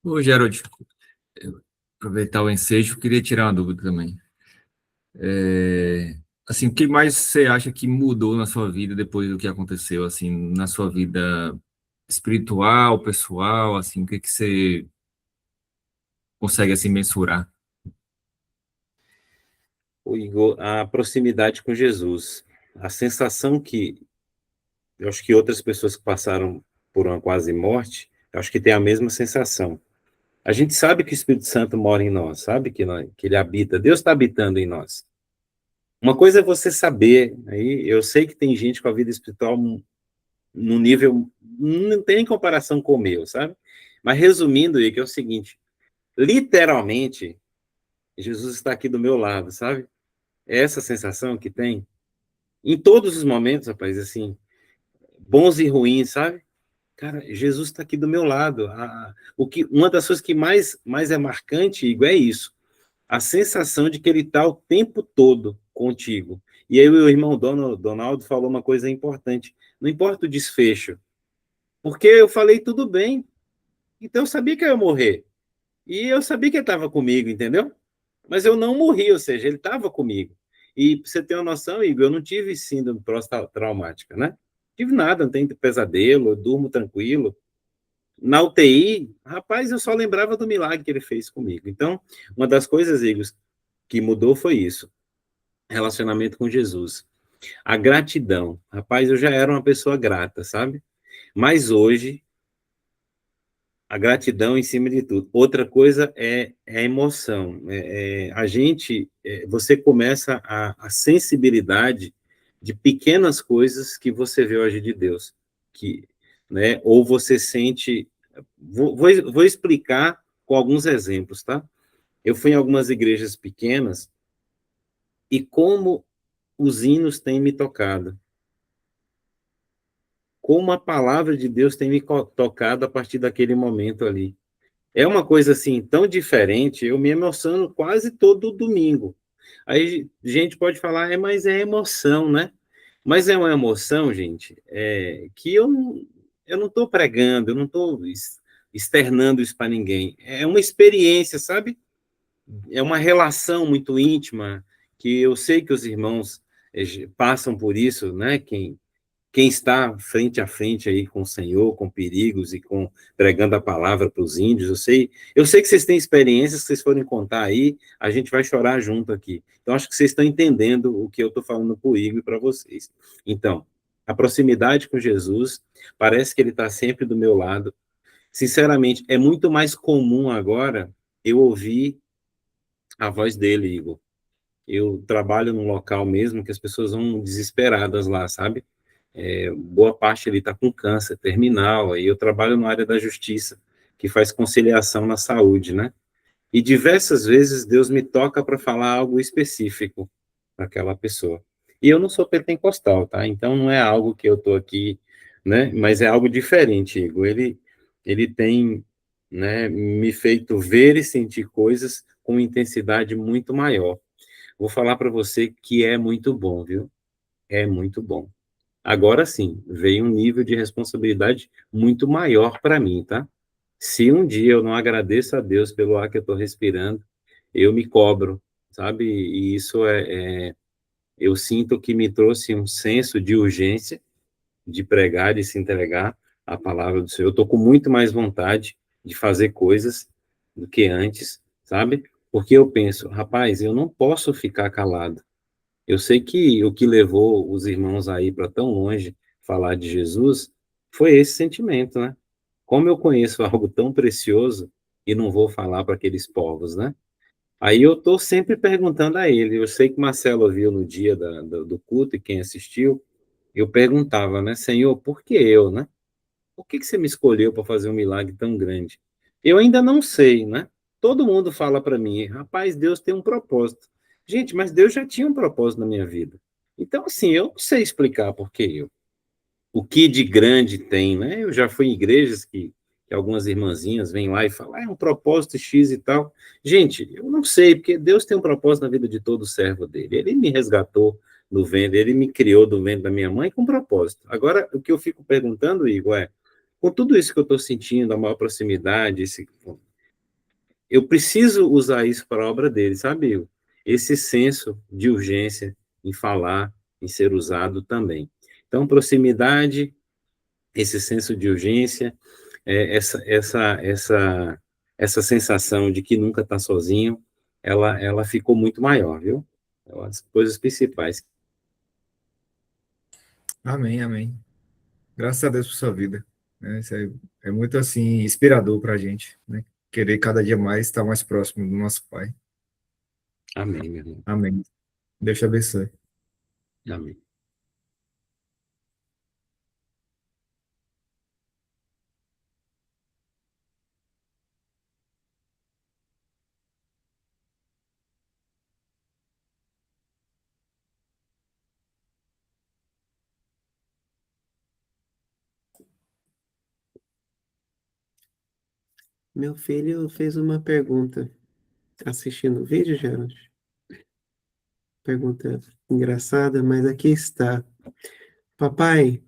Ô, Gerald, aproveitar o ensejo, queria tirar uma dúvida também. Assim, o que mais você acha que mudou na sua vida depois do que aconteceu, assim, na sua vida espiritual, pessoal, assim, o que que você consegue, assim, mensurar? O Igor, a proximidade com Jesus, a sensação que eu acho que outras pessoas que passaram por uma quase morte, eu acho que tem a mesma sensação. A gente sabe que o Espírito Santo mora em nós, sabe que ele habita, Deus está habitando em nós. Uma coisa é você saber, aí eu sei que tem gente com a vida espiritual num nível, não tem nem comparação com o meu, sabe? Mas resumindo, Igor, é o seguinte, literalmente, Jesus está aqui do meu lado, sabe? É essa sensação que tem em todos os momentos, rapaz, assim, bons e ruins, sabe? Cara, Jesus está aqui do meu lado. Uma das coisas que mais é marcante, Igor, é isso. A sensação de que ele está o tempo todo contigo. E aí o irmão Donaldo falou uma coisa importante. Não importa o desfecho, porque eu falei tudo bem. Então eu sabia que eu ia morrer. E eu sabia que ele estava comigo, entendeu? Mas eu não morri, ou seja, ele estava comigo. E pra você ter uma noção, Igor, eu não tive síndrome pós-traumática, né? Tive nada, não tenho pesadelo, eu durmo tranquilo. Na UTI, rapaz, eu só lembrava do milagre que ele fez comigo. Então, uma das coisas, Igor, que mudou foi isso. Relacionamento com Jesus. A gratidão. Rapaz, eu já era uma pessoa grata, sabe? Mas hoje, a gratidão em cima de tudo. Outra coisa é a emoção. Você começa a sensibilidade de pequenas coisas que você vê hoje de Deus, que, né? Ou você sente. Vou explicar com alguns exemplos, tá? Eu fui em algumas igrejas pequenas e como os hinos têm me tocado, como a palavra de Deus tem me tocado a partir daquele momento ali. É uma coisa assim tão diferente, eu me emociono quase todo domingo. Aí gente pode falar, mas é emoção, né? Mas é uma emoção, gente, que eu não estou pregando, eu não estou externando isso para ninguém. É uma experiência, sabe? É uma relação muito íntima, que eu sei que os irmãos passam por isso, né? Quem está frente a frente aí com o Senhor, com perigos e com pregando a palavra para os índios, eu sei que vocês têm experiências que vocês forem contar aí, a gente vai chorar junto aqui. Então, acho que vocês estão entendendo o que eu estou falando para o Igor e para vocês. Então, a proximidade com Jesus, parece que ele está sempre do meu lado. Sinceramente, é muito mais comum agora eu ouvir a voz dele, Igor. Eu trabalho num local mesmo que as pessoas vão desesperadas lá, sabe? Boa parte ali está com câncer terminal, aí eu trabalho na área da justiça, que faz conciliação na saúde, né? E diversas vezes Deus me toca para falar algo específico para aquela pessoa. E eu não sou pentecostal, tá? Então não é algo que eu estou aqui, né? Mas é algo diferente, Igor. Ele tem, né, me feito ver e sentir coisas com intensidade muito maior. Vou falar para você que é muito bom, viu? É muito bom. Agora sim, veio um nível de responsabilidade muito maior para mim, tá? Se um dia eu não agradeço a Deus pelo ar que eu estou respirando, eu me cobro, sabe? E isso eu sinto que me trouxe um senso de urgência de pregar, de se entregar à palavra do Senhor. Eu estou com muito mais vontade de fazer coisas do que antes, sabe? Porque eu penso, rapaz, eu não posso ficar calado. Eu sei que o que levou os irmãos aí para tão longe falar de Jesus foi esse sentimento, né? Como eu conheço algo tão precioso e não vou falar para aqueles povos, né? Aí eu estou sempre perguntando a ele. Eu sei que Marcelo viu no dia do culto e quem assistiu, eu perguntava, né, Senhor, por que eu, né? Por que você me escolheu para fazer um milagre tão grande? Eu ainda não sei, né? Todo mundo fala para mim, rapaz, Deus tem um propósito. Gente, mas Deus já tinha um propósito na minha vida. Então, assim, eu não sei explicar por que eu. O que de grande tem, né? Eu já fui em igrejas que algumas irmãzinhas vêm lá e falam, é um propósito X e tal. Gente, eu não sei, porque Deus tem um propósito na vida de todo servo dele. Ele me resgatou do ventre, ele me criou do ventre da minha mãe com propósito. Agora, o que eu fico perguntando, Igor, com tudo isso que eu estou sentindo, a maior proximidade, eu preciso usar isso para a obra dele, sabe, Igor? Esse senso de urgência em falar, em ser usado também. Então, proximidade, esse senso de urgência, essa sensação de que nunca está sozinho, ela ficou muito maior, viu? Então, as coisas principais. Amém, amém. Graças a Deus por sua vida. Né? Isso é muito, assim, inspirador para a gente, né? Querer cada dia mais estar mais próximo do nosso Pai. Amém, meu irmão. Amém. Deus te abençoe. Amém. Meu filho fez uma pergunta assistindo o vídeo, Gerald. Pergunta engraçada, mas aqui está. Papai,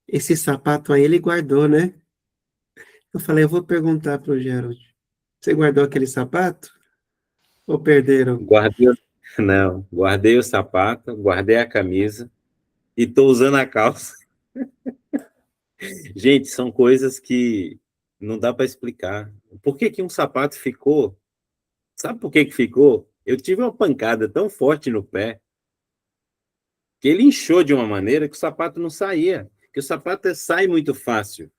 esse sapato aí ele guardou, né? Eu falei, eu vou perguntar pro Gerald. Você guardou aquele sapato? Ou perderam? Guardei, não, guardei o sapato, guardei a camisa e tô usando a calça. Gente, são coisas que não dá para explicar. Por que que um sapato ficou? Sabe por que que ficou? Eu tive uma pancada tão forte no pé que ele inchou de uma maneira que o sapato não saía, que o sapato sai muito fácil.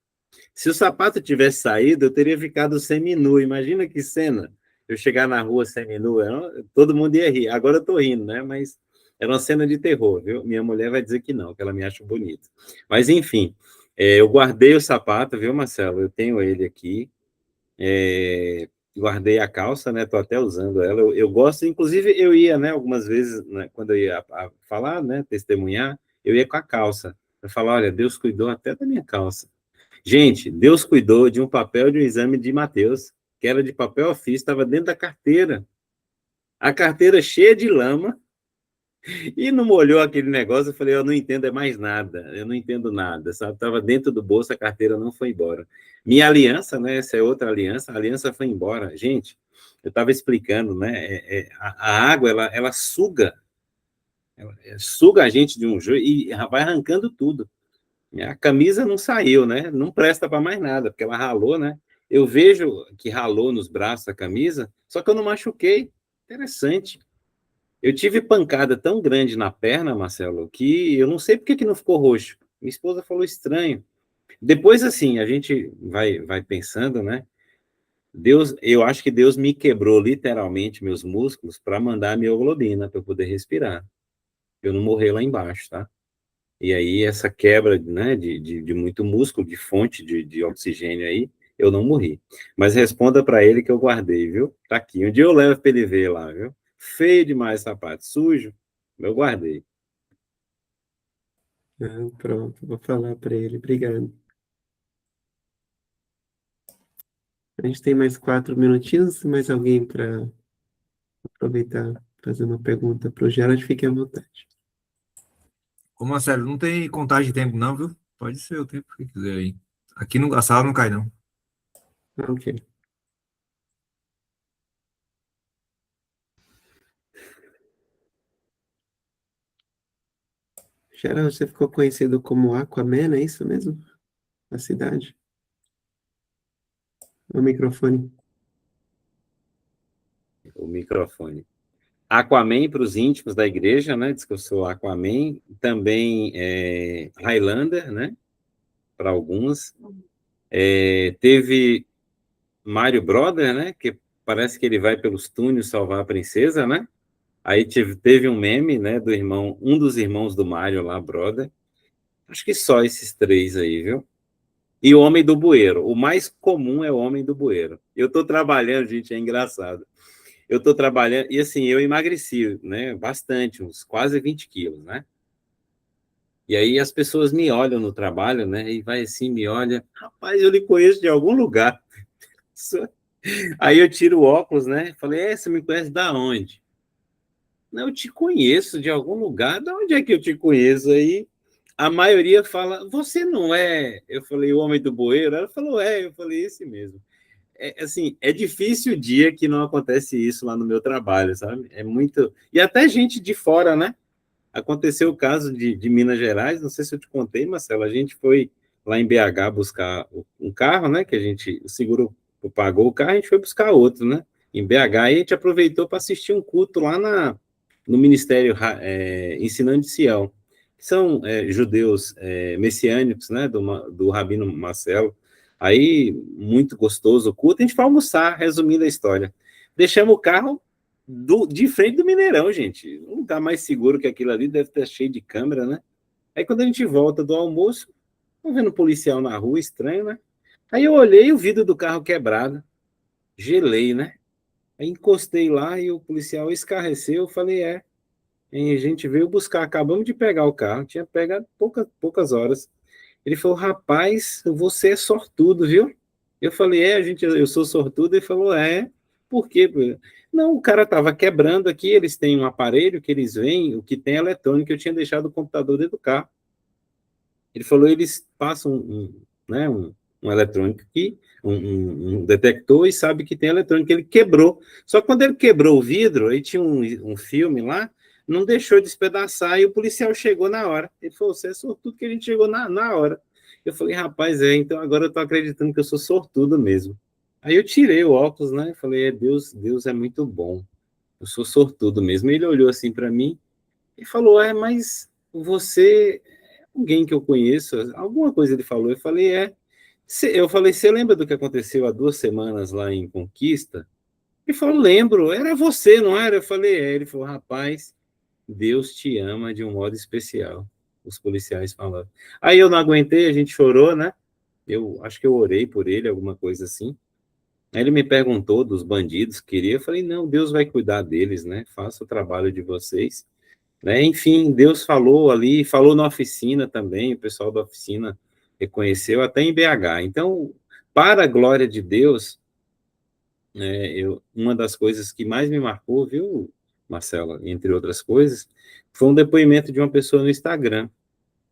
Se o sapato tivesse saído, eu teria ficado seminu. Imagina que cena. Eu chegar na rua seminu, todo mundo ia rir. Agora eu tô rindo, né? Mas era uma cena de terror, viu? Minha mulher vai dizer que não, que ela me acha bonito. Mas, enfim, eu guardei o sapato, viu, Marcelo? Eu tenho ele aqui. Guardei a calça, né? Tô até usando ela. Eu gosto, inclusive, eu ia, né? Algumas vezes, né, quando eu ia falar, né? Testemunhar, eu ia com a calça. Eu falar, olha, Deus cuidou até da minha calça. Gente, Deus cuidou de um papel de um exame de Mateus, que era de papel ofício, estava dentro da carteira. A carteira cheia de lama, e não molhou aquele negócio. Eu falei, eu não entendo mais nada, eu não entendo nada, sabe? Estava dentro do bolso, a carteira não foi embora. Minha aliança, né? Essa é outra aliança, a aliança foi embora. Gente, eu estava explicando, né? A água, ela suga, suga a gente de um jeito e vai arrancando tudo. A camisa não saiu, né? Não presta para mais nada, porque ela ralou, né? Eu vejo que ralou nos braços a camisa, só que eu não machuquei. Interessante. Eu tive pancada tão grande na perna, Marcelo, que eu não sei por que que não ficou roxo. Minha esposa falou estranho. Depois, assim, a gente vai pensando, né? Deus, eu acho que Deus me quebrou literalmente meus músculos para mandar a mioglobina para eu poder respirar. Eu não morrer lá embaixo, tá? E aí, essa quebra, né, de muito músculo, de fonte de oxigênio aí, eu não morri. Mas responda para ele que eu guardei, viu? Tá aqui. Um dia eu levo para ele ver lá, viu? Feio demais sapato, sujo, eu guardei. Ah, pronto, vou falar para ele. Obrigado. A gente tem mais 4 minutinhos. Mais alguém para aproveitar fazer uma pergunta para o Gerald? Fique à vontade. Ô, Marcelo, não tem contagem de tempo, não, viu? Pode ser o tempo que quiser aí. Aqui no, a sala não cai, não. Ah, ok. Gerald, você ficou conhecido como Aquaman, é isso mesmo? A cidade? O microfone. O microfone. Aquaman para os íntimos da igreja, né? Diz que eu sou Aquaman. Também Highlander, né? Para alguns. Teve Mario Brother, né? Que parece que ele vai pelos túneis salvar a princesa, né? Aí teve um meme, né? Do irmão, um dos irmãos do Mario lá, Brother. Acho que só esses três aí, viu? E o Homem do Bueiro. O mais comum é o Homem do Bueiro. Eu estou trabalhando, gente, é engraçado. Eu estou trabalhando, e assim, eu emagreci, né? Bastante, uns quase 20 quilos, né? E aí as pessoas me olham no trabalho, né? E vai assim, me olha, rapaz, eu lhe conheço de algum lugar. Aí eu tiro o óculos, né? Falei, você me conhece da onde? Não, eu te conheço de algum lugar. Da onde é que eu te conheço? Aí a maioria fala, você não é? Eu falei, o Homem do Bueiro? Ela falou, eu falei, esse mesmo. Assim, é difícil o dia que não acontece isso lá no meu trabalho, sabe? É muito. E até gente de fora, né? Aconteceu o caso de Minas Gerais, não sei se eu te contei, Marcelo, a gente foi lá em BH buscar um carro, né? Que o seguro pagou o carro, a gente foi buscar outro, né? Em BH, e a gente aproveitou para assistir um culto lá no Ministério Ensinando de Sião, que são judeus messiânicos, né? Do Rabino Marcelo. Aí, muito gostoso o culto, a gente foi almoçar, resumindo a história. Deixamos o carro de frente do Mineirão, gente. Não tá mais seguro que aquilo ali, deve estar cheio de câmera, né? Aí quando a gente volta do almoço, tô vendo um policial na rua, estranho, né? Aí eu olhei o vidro do carro quebrado, gelei, né? Aí encostei lá e o policial escarreceu, eu falei, e a gente veio buscar, acabamos de pegar o carro, tinha pegado poucas horas. Ele falou, rapaz, você é sortudo, viu? Eu falei, eu sou sortudo. Ele falou, por quê? Não, o cara estava quebrando aqui, eles têm um aparelho que eles veem, o que tem é eletrônico, eu tinha deixado o computador dentro do carro. Ele falou, eles passam né, um eletrônico aqui, um detector, e sabe que tem eletrônico. Ele quebrou. Só que quando ele quebrou o vidro, aí tinha um filme lá, não deixou despedaçar, e o policial chegou na hora. Ele falou, você é sortudo que a gente chegou na hora. Eu falei, rapaz, então agora eu estou acreditando que eu sou sortudo mesmo. Aí eu tirei o óculos, né? Falei, Deus é muito bom. Eu sou sortudo mesmo. Ele olhou assim para mim e falou, mas você é alguém que eu conheço? Alguma coisa ele falou. Eu falei, Eu falei, você lembra do que aconteceu há 2 semanas lá em Conquista? Ele falou, lembro, era você, não era? Eu falei, Ele falou, rapaz, Deus te ama de um modo especial. Os policiais falaram. Aí eu não aguentei, a gente chorou, né? Eu acho que eu orei por ele, alguma coisa assim. Aí ele me perguntou dos bandidos que queria. Eu falei, não, Deus vai cuidar deles, né? Faça o trabalho de vocês. Né? Enfim, Deus falou ali, falou na oficina também, o pessoal da oficina reconheceu, até em BH. Então, para a glória de Deus, uma das coisas que mais me marcou, viu, Marcela, entre outras coisas, foi um depoimento de uma pessoa no Instagram.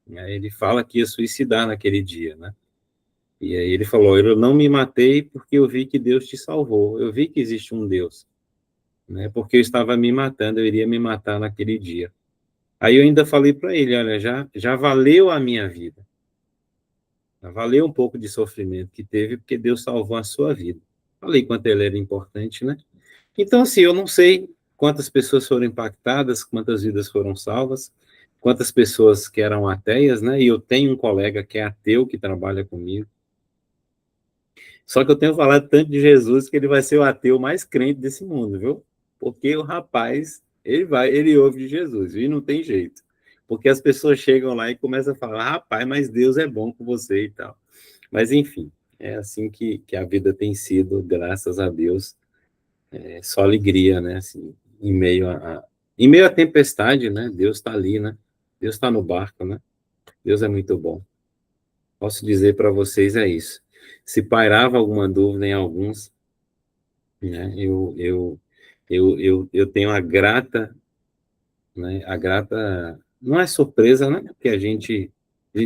Né? Ele fala que ia suicidar naquele dia, né? E aí ele falou, eu não me matei porque eu vi que Deus te salvou, eu vi que existe um Deus, né? Porque eu estava me matando, eu iria me matar naquele dia. Aí eu ainda falei para ele, olha, já valeu a minha vida, já valeu um pouco de sofrimento que teve, porque Deus salvou a sua vida. Falei quanto ele era importante, né? Então, assim, eu não sei quantas pessoas foram impactadas, quantas vidas foram salvas, quantas pessoas que eram ateias, né? E eu tenho um colega que é ateu, que trabalha comigo. Só que eu tenho falado tanto de Jesus que ele vai ser o ateu mais crente desse mundo, viu? Porque o rapaz, ele ouve de Jesus, e não tem jeito. Porque as pessoas chegam lá e começam a falar, rapaz, mas Deus é bom com você e tal. Mas, enfim, é assim que a vida tem sido, graças a Deus. É só alegria, né? Assim, em meio à tempestade, né? Deus está ali, né? Deus está no barco, né? Deus é muito bom. Posso dizer para vocês isso. Se pairava alguma dúvida em alguns, né? Eu tenho a grata, não é surpresa, né? Porque a gente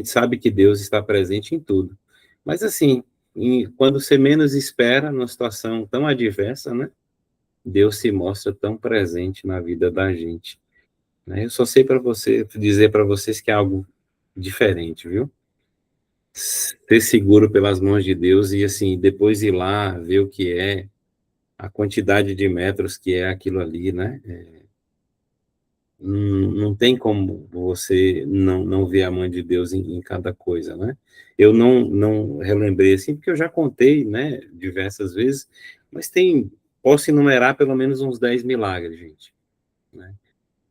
sabe que Deus está presente em tudo. Mas assim, quando você menos espera, numa situação tão adversa, né? Deus se mostra tão presente na vida da gente. Né? Eu só sei dizer para vocês que é algo diferente, viu? Ser seguro pelas mãos de Deus e assim, depois ir lá, ver o que é, a quantidade de metros que é aquilo ali, né? Não tem como você não ver a mão de Deus em cada coisa, né? Eu não relembrei assim, porque eu já contei, né, diversas vezes, mas posso enumerar pelo menos uns 10 milagres, gente, né?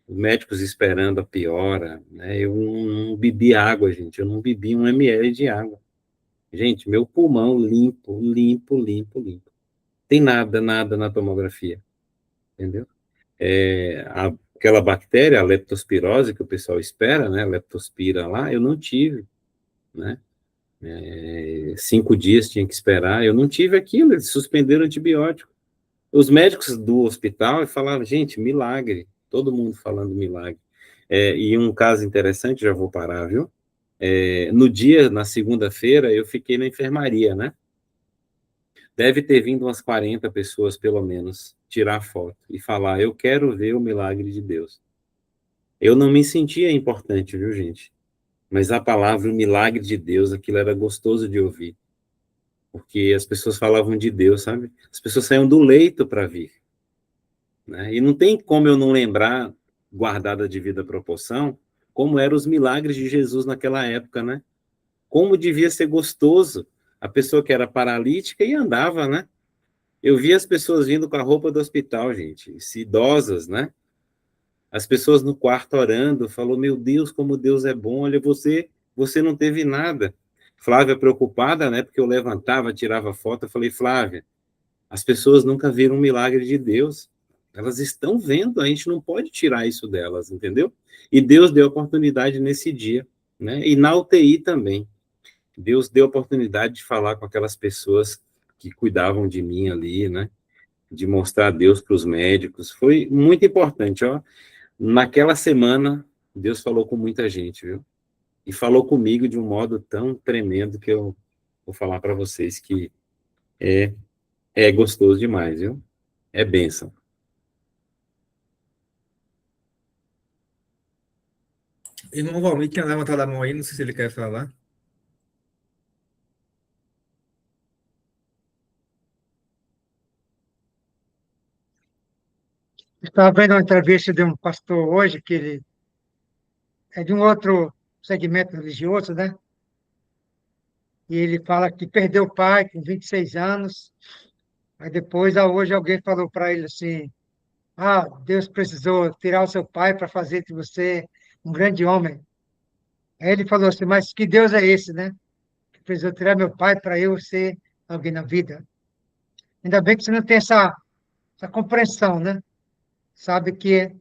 Os médicos esperando a piora, né? Eu não bebi água, gente, eu não bebi 1 ml de água. Gente, meu pulmão limpo, limpo, limpo, limpo. Tem nada na tomografia, entendeu? Aquela bactéria, a leptospirose, que o pessoal espera, né? Leptospira lá, eu não tive, né? 5 dias tinha que esperar, eu não tive aquilo, eles suspenderam o antibiótico. Os médicos do hospital falavam, gente, milagre, todo mundo falando milagre. E um caso interessante, já vou parar, viu? Na segunda-feira, eu fiquei na enfermaria, né? Deve ter vindo umas 40 pessoas, pelo menos, tirar foto e falar, eu quero ver o milagre de Deus. Eu não me sentia importante, viu, gente? Mas a palavra, o milagre de Deus, aquilo era gostoso de ouvir. Porque as pessoas falavam de Deus, sabe? As pessoas saíam do leito para vir. Né? E não tem como eu não lembrar, guardada de vida proporção, como eram os milagres de Jesus naquela época, né? Como devia ser gostoso a pessoa que era paralítica e andava, né? Eu vi as pessoas vindo com a roupa do hospital, gente, idosas, né? As pessoas no quarto orando, falou, meu Deus, como Deus é bom, olha, você não teve nada. Flávia preocupada, né? Porque eu levantava, tirava foto, eu falei, Flávia, as pessoas nunca viram um milagre de Deus. Elas estão vendo, a gente não pode tirar isso delas, entendeu? E Deus deu oportunidade nesse dia, né? E na UTI também. Deus deu oportunidade de falar com aquelas pessoas que cuidavam de mim ali, né? De mostrar Deus para os médicos. Foi muito importante, ó. Naquela semana, Deus falou com muita gente, viu? E falou comigo de um modo tão tremendo que eu vou falar para vocês que é gostoso demais, viu? É bênção. Irmão Valmir tinha levantado a mão aí, não sei se ele quer falar. Estava vendo uma entrevista de um pastor hoje, que ele é de um outro segmento religioso, né? E ele fala que perdeu o pai com 26 anos. Aí depois, hoje, alguém falou para ele assim: Ah, Deus precisou tirar o seu pai para fazer de você um grande homem. Aí ele falou assim: Mas que Deus é esse, né? Que precisou tirar meu pai para eu ser alguém na vida. Ainda bem que você não tem essa compreensão, né? Sabe que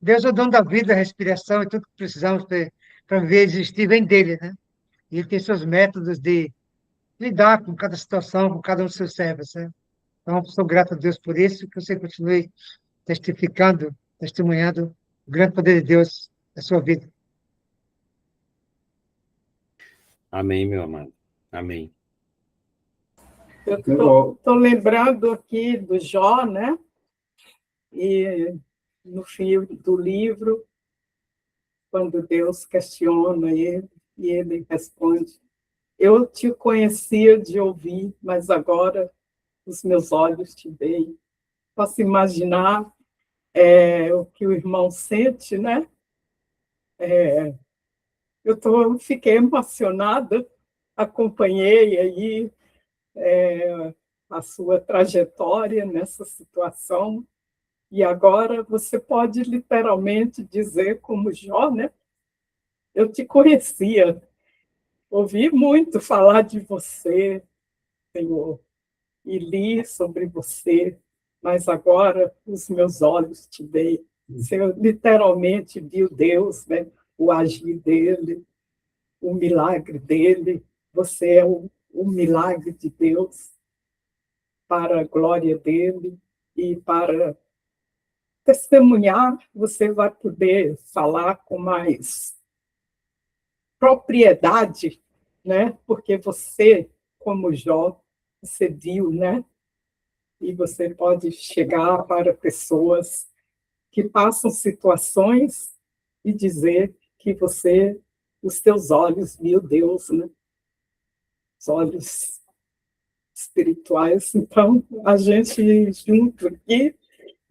Deus é o dono da vida, a respiração e tudo que precisamos para viver e existir vem dele, né? E ele tem seus métodos de lidar com cada situação, com cada um dos seus servos, né? Então, sou grato a Deus por isso, que você continue testificando, testemunhando o grande poder de Deus na sua vida. Amém, meu amado. Amém. Eu estou lembrando aqui do Jó, né? E no fim do livro, quando Deus questiona ele, e ele responde: Eu te conhecia de ouvir, mas agora os meus olhos te veem. Posso imaginar o que o irmão sente, né? Fiquei emocionada, acompanhei aí a sua trajetória nessa situação, e agora você pode literalmente dizer, como Jó, né? Eu te conhecia, ouvi muito falar de você, Senhor, e li sobre você, mas agora os meus olhos te veem. Você literalmente viu Deus, né? O agir dele, o milagre dele. Você é o milagre de Deus para a glória dele e para testemunhar. Você vai poder falar com mais propriedade, né? Porque você, como Jó, você viu, né? E você pode chegar para pessoas que passam situações e dizer que você, os teus olhos viu Deus, né? Os olhos espirituais. Então, a gente junto aqui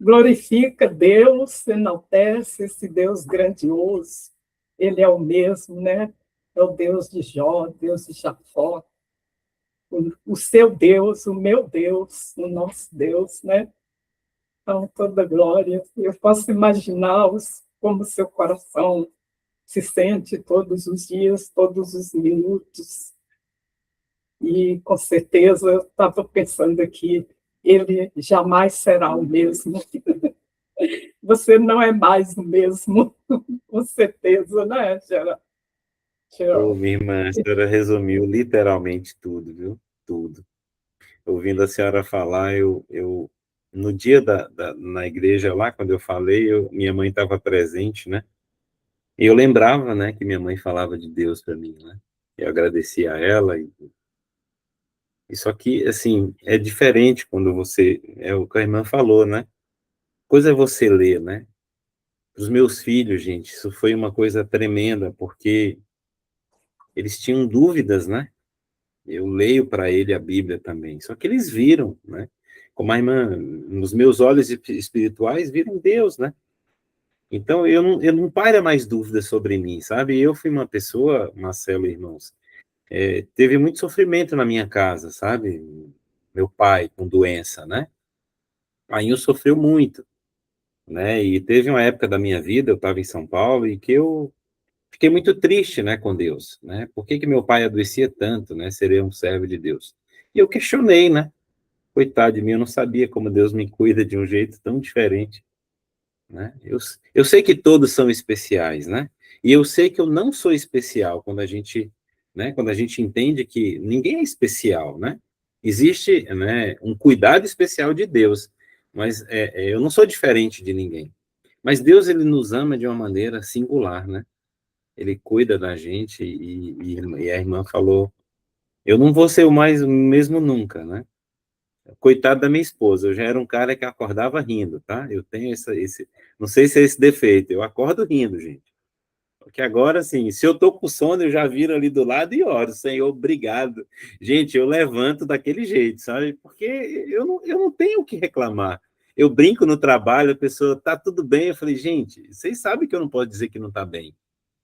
glorifica Deus, enaltece esse Deus grandioso. Ele é o mesmo, né? É o Deus de Jó, Deus de Jacó, o seu Deus, o meu Deus, o nosso Deus, né? Então, toda glória. Eu posso imaginar como o seu coração se sente todos os dias, todos os minutos. E, com certeza, eu estava pensando aqui, ele jamais será o mesmo. Você não é mais o mesmo, com certeza, né, Geraldo? Ô, minha irmã, a senhora resumiu literalmente tudo, viu? Tudo. Ouvindo a senhora falar, eu no dia na igreja lá, quando eu falei, minha mãe estava presente, né? E eu lembrava, né, que minha mãe falava de Deus para mim, né? Eu agradecia a ela. E só que, assim, é diferente quando você... É o que a irmã falou, né? Coisa é você ler, né? Os meus filhos, gente, isso foi uma coisa tremenda, porque eles tinham dúvidas, né? Eu leio para ele a Bíblia também. Só que eles viram, né? Como a irmã, nos meus olhos espirituais, viram Deus, né? Então, eu não paira mais dúvidas sobre mim, sabe? Eu fui uma pessoa, Marcelo e irmãos, teve muito sofrimento na minha casa, sabe? Meu pai com doença, né? Aí eu sofreu muito, né? E teve uma época da minha vida, eu estava em São Paulo, e que eu fiquei muito triste, né, com Deus, né? Por que meu pai adoecia tanto, né? Seria um servo de Deus. E eu questionei, né? Coitado de mim, eu não sabia como Deus me cuida de um jeito tão diferente, né? Eu sei que todos são especiais, né? E eu sei que eu não sou especial quando a gente, né? Quando a gente entende que ninguém é especial, né? existe, né, um cuidado especial de Deus, mas eu não sou diferente de ninguém. Mas Deus, ele nos ama de uma maneira singular, né? Ele cuida da gente e a irmã falou, eu não vou ser o mesmo nunca, né? Coitado da minha esposa, eu já era um cara que acordava rindo, tá? Eu tenho não sei se é esse defeito, eu acordo rindo, gente. Porque agora, assim, se eu tô com sono, eu já viro ali do lado e oro, Senhor, obrigado. Gente, eu levanto daquele jeito, sabe? Porque eu não tenho o que reclamar. Eu brinco no trabalho, a pessoa, tá tudo bem? Eu falei, gente, vocês sabem que eu não posso dizer que não tá bem,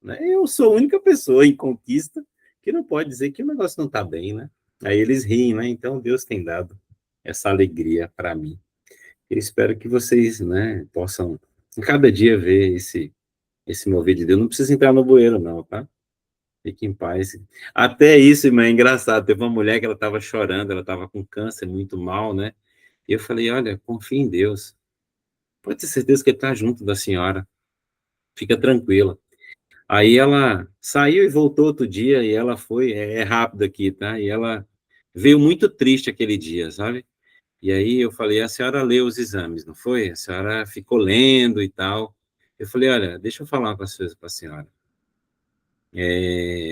né? Eu sou a única pessoa em conquista que não pode dizer que o negócio não tá bem, né? Aí eles riem, né? Então Deus tem dado essa alegria para mim. Eu espero que vocês, né, possam, em cada dia, ver esse mover de Deus. Não precisa entrar no bueiro, não, tá? Fique em paz. Até isso, irmã, é engraçado. Teve uma mulher que ela estava chorando, ela estava com câncer muito mal, né? E eu falei, olha, confia em Deus. Pode ter certeza que ele está junto da senhora. Fica tranquila. Aí ela saiu e voltou outro dia, e ela foi, é rápido aqui, tá? E ela veio muito triste aquele dia, sabe? E aí eu falei, a senhora leu os exames, não foi? A senhora ficou lendo e tal. Eu falei, olha, deixa eu falar com a senhora.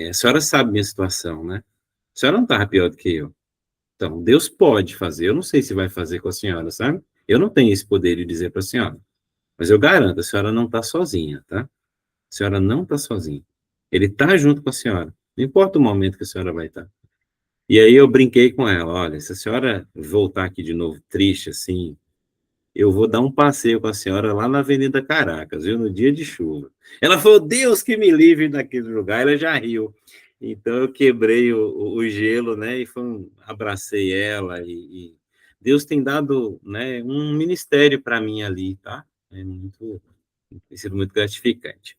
A senhora sabe minha situação, né? A senhora não estava pior do que eu. Então, Deus pode fazer. Eu não sei se vai fazer com a senhora, sabe? Eu não tenho esse poder de dizer para a senhora. Mas eu garanto, a senhora não está sozinha, tá? A senhora não está sozinha. Ele está junto com a senhora. Não importa o momento que a senhora vai estar. E aí eu brinquei com ela, olha, se a senhora voltar aqui de novo triste, assim, eu vou dar um passeio com a senhora lá na Avenida Caracas, viu, no dia de chuva. Ela falou, Deus que me livre daquele lugar, ela já riu. Então eu quebrei o gelo, né, e abracei ela, e Deus tem dado, né, um ministério para mim ali, tá? Tem sido muito gratificante.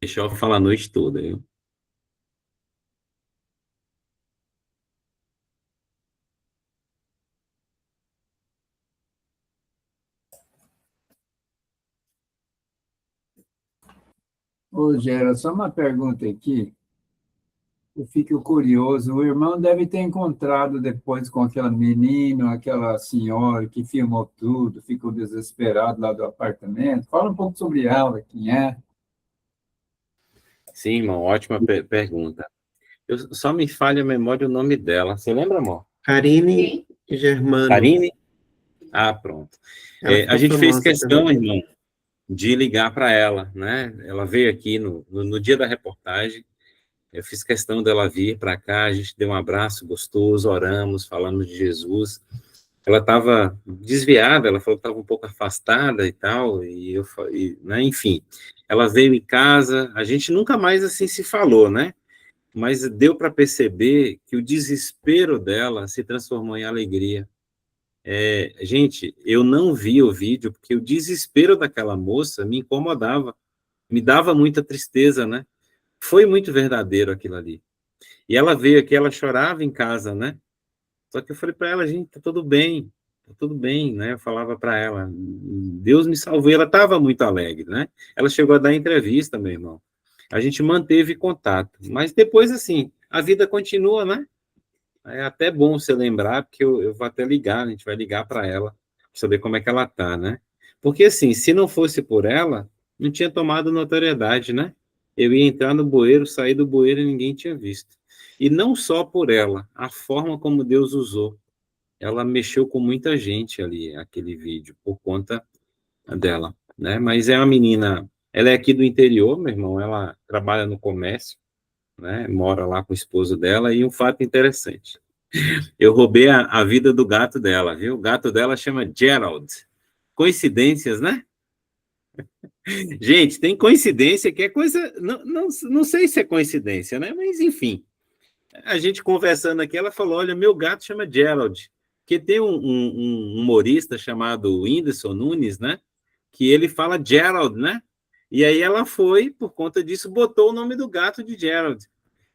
Deixa eu falar a noite toda, viu? Ô, Gera, só uma pergunta aqui. Eu fico curioso. O irmão deve ter encontrado depois com aquela menina, aquela senhora que filmou tudo, ficou desesperado lá do apartamento. Fala um pouco sobre ela, quem é. Sim, irmão, ótima pergunta. Só me falha a memória o nome dela. Você lembra, amor? Karine Germano, Karine? Ah, pronto. ela A ficou gente fez famosa questão, também. irmão, de ligar para ela, né? Ela veio aqui no dia da reportagem. Eu fiz questão dela vir para cá. A gente deu um abraço gostoso, oramos, falamos de Jesus. Ela estava desviada, ela falou que estava um pouco afastada e tal, né, enfim. Ela veio em casa, a gente nunca mais assim se falou, né? Mas deu para perceber que o desespero dela se transformou em alegria. Gente, eu não vi o vídeo porque o desespero daquela moça me incomodava, me dava muita tristeza, né? Foi muito verdadeiro aquilo ali. E ela veio aqui, ela chorava em casa, né? Só que eu falei para ela, gente, tá tudo bem, né? Eu falava para ela, Deus me salvou. E ela estava muito alegre, né? Ela chegou a dar entrevista, meu irmão. A gente manteve contato, mas depois, assim, a vida continua, né? É até bom você lembrar, porque eu vou até ligar, a gente vai ligar para ela, pra saber como é que ela tá, né? Porque, assim, se não fosse por ela, não tinha tomado notoriedade, né? Eu ia entrar no bueiro, sair do bueiro e ninguém tinha visto. E não só por ela, a forma como Deus usou. Ela mexeu com muita gente ali, aquele vídeo, por conta dela, né? Mas é uma menina, ela é aqui do interior, meu irmão, ela trabalha no comércio, né? Mora lá com o esposo dela, e um fato interessante. Eu roubei a vida do gato dela, viu? O gato dela chama Gerald. Coincidências, né? Gente, tem coincidência que é coisa. Não sei se é coincidência, né? Mas, enfim. A gente conversando aqui, ela falou: olha, meu gato chama Gerald. Que tem um humorista chamado Whindersson Nunes, né? Que ele fala Gerald, né? E aí ela foi, por conta disso, botou o nome do gato de Gerald.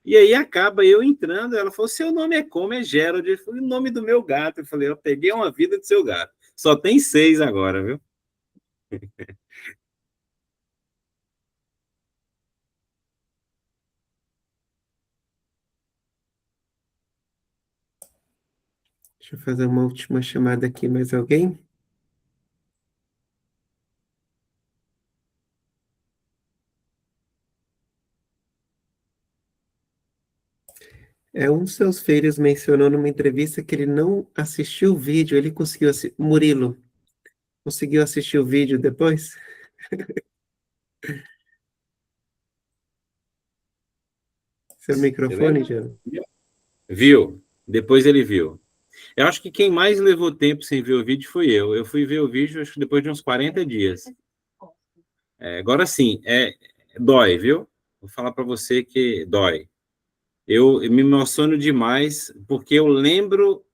E aí acaba eu entrando, ela falou, seu nome é como? É Gerald. Eu falei, o nome do meu gato. Eu falei, eu peguei uma vida do seu gato. Só tem 6 agora, viu? Deixa eu fazer uma última chamada aqui, mais alguém? Um dos seus filhos mencionou numa entrevista que ele não assistiu o vídeo, ele conseguiu assistir. Murilo, conseguiu assistir o vídeo depois? Seu microfone, Jean? Viu? Depois ele viu. Eu acho que quem mais levou tempo sem ver o vídeo foi eu. Eu fui ver o vídeo, acho que depois de uns 40 dias. Agora sim, dói, viu? Vou falar para você que dói. Eu me emociono demais porque eu lembro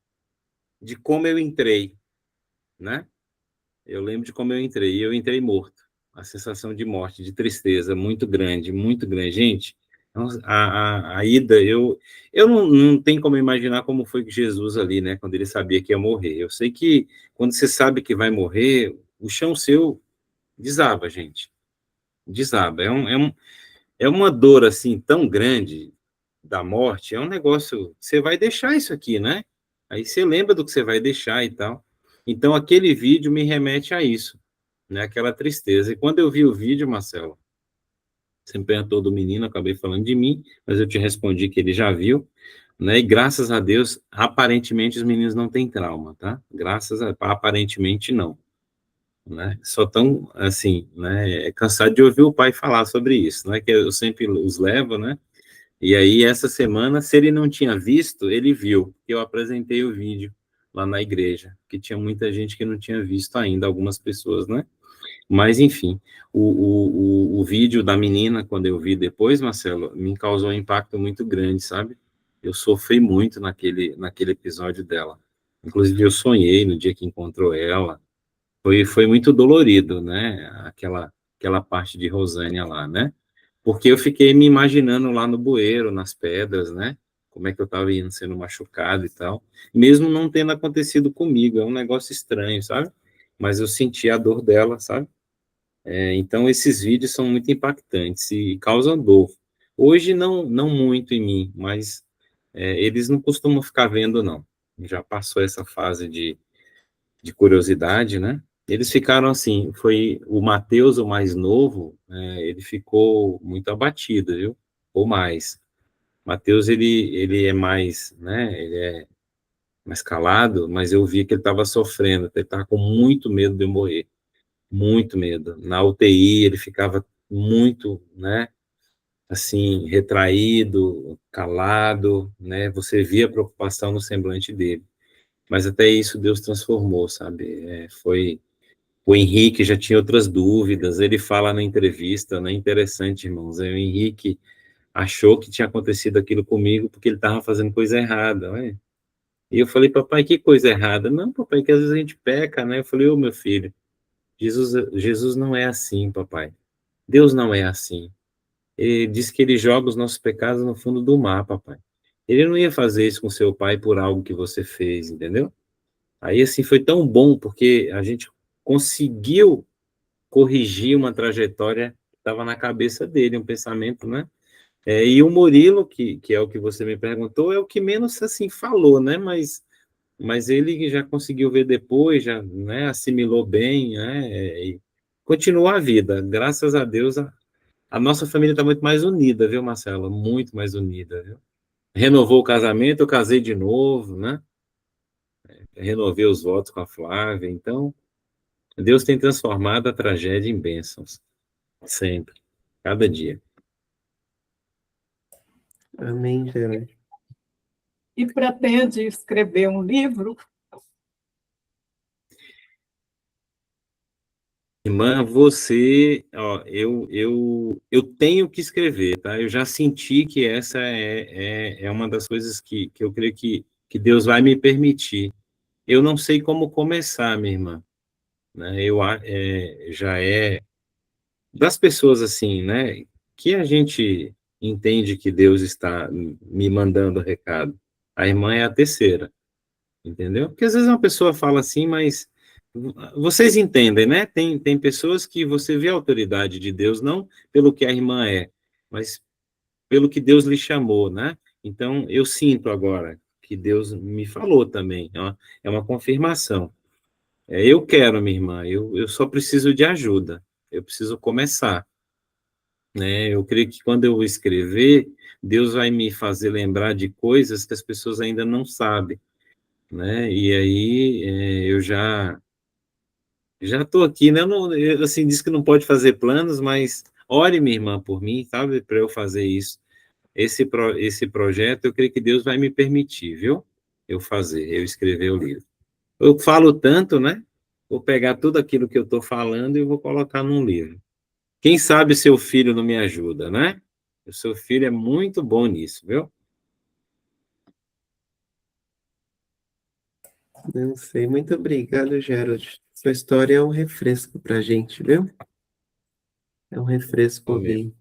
de como eu entrei, né? Eu lembro de como eu entrei. E eu entrei morto. A sensação de morte, de tristeza, muito grande, muito grande. Gente, a ida, eu não tenho como imaginar como foi que Jesus ali, né? Quando ele sabia que ia morrer. Eu sei que quando você sabe que vai morrer, o chão seu desaba, gente. Desaba. É uma dor, assim, tão grande da morte. É um negócio... Você vai deixar isso aqui, né? Aí você lembra do que você vai deixar e tal. Então, aquele vídeo me remete a isso, né? Aquela tristeza. E quando eu vi o vídeo, Marcelo, você me perguntou do menino, acabei falando de mim, mas eu te respondi que ele já viu, né? E graças a Deus, aparentemente os meninos não têm trauma, tá? Aparentemente não, né? Só tão, assim, né? Cansado de ouvir o pai falar sobre isso, né? Que eu sempre os levo, né? E aí, essa semana, se ele não tinha visto, ele viu, que eu apresentei o vídeo lá na igreja, que tinha muita gente que não tinha visto ainda, algumas pessoas, né? Mas, enfim, o vídeo da menina, quando eu vi depois, Marcelo, me causou um impacto muito grande, sabe? Eu sofri muito naquele episódio dela. Inclusive, eu sonhei no dia que encontrou ela. Foi muito dolorido, né? Aquela parte de Rosânia lá, né? Porque eu fiquei me imaginando lá no bueiro, nas pedras, né? Como é que eu estava indo sendo machucado e tal. Mesmo não tendo acontecido comigo, é um negócio estranho, sabe? Mas eu senti a dor dela, sabe? Então, esses vídeos são muito impactantes e causam dor. Hoje, não muito em mim, mas eles não costumam ficar vendo, não. Já passou essa fase de curiosidade, né? Eles ficaram assim, foi o Mateus, o mais novo, ele ficou muito abatido, viu? Ou mais. Mateus, ele é mais, né? Ele é mais calado, mas eu vi que ele estava sofrendo, ele estava com muito medo de eu morrer. Muito medo. Na UTI ele ficava muito, né, assim, retraído, calado, né, você via a preocupação no semblante dele. Mas até isso Deus transformou, sabe? O Henrique já tinha outras dúvidas, ele fala na entrevista, né, interessante, irmãos, o Henrique achou que tinha acontecido aquilo comigo porque ele estava fazendo coisa errada, né? E eu falei, papai, que coisa errada? Não, papai, que às vezes a gente peca, né? Eu falei, ô, meu filho, Jesus não é assim, papai. Deus não é assim. Ele diz que ele joga os nossos pecados no fundo do mar, papai. Ele não ia fazer isso com seu pai por algo que você fez, entendeu? Aí, assim, foi tão bom, porque a gente conseguiu corrigir uma trajetória que estava na cabeça dele, um pensamento, né? E o Murilo, que é o que você me perguntou, é o que menos, assim, falou, né? Mas ele já conseguiu ver depois, já, né, assimilou bem, né? E continua a vida. Graças a Deus, a nossa família está muito mais unida, viu, Marcela? Muito mais unida, viu? Renovou o casamento, eu casei de novo, né? Renovei os votos com a Flávia. Então, Deus tem transformado a tragédia em bênçãos. Sempre. Cada dia. Amém, Gerard. E pretende escrever um livro? Irmã, você, ó, eu tenho que escrever, tá? Eu já senti que essa é uma das coisas que eu creio que Deus vai me permitir. Eu não sei como começar, minha irmã, né? Já é das pessoas assim, né? Que a gente entende que Deus está me mandando recado. A irmã é a terceira, entendeu? Porque às vezes uma pessoa fala assim, mas vocês entendem, né? Tem pessoas que você vê a autoridade de Deus não pelo que a irmã é, mas pelo que Deus lhe chamou, né? Então, eu sinto agora que Deus me falou também, é uma confirmação. Eu quero, minha irmã, eu só preciso de ajuda, eu preciso começar, né? Eu creio que quando eu escrever, Deus vai me fazer lembrar de coisas que as pessoas ainda não sabem, né? E aí eu já estou aqui, né? Assim, diz que não pode fazer planos, mas ore, minha irmã, por mim, sabe? Para eu fazer isso. Esse projeto, eu creio que Deus vai me permitir, viu? Eu escrever o livro. Eu falo tanto, né? Vou pegar tudo aquilo que eu estou falando e vou colocar num livro. Quem sabe seu filho não me ajuda, né? O seu filho é muito bom nisso, viu? Não sei. Muito obrigado, Gerald. Sua história é um refresco pra gente, viu? É um refresco Ô, meu. ouvir.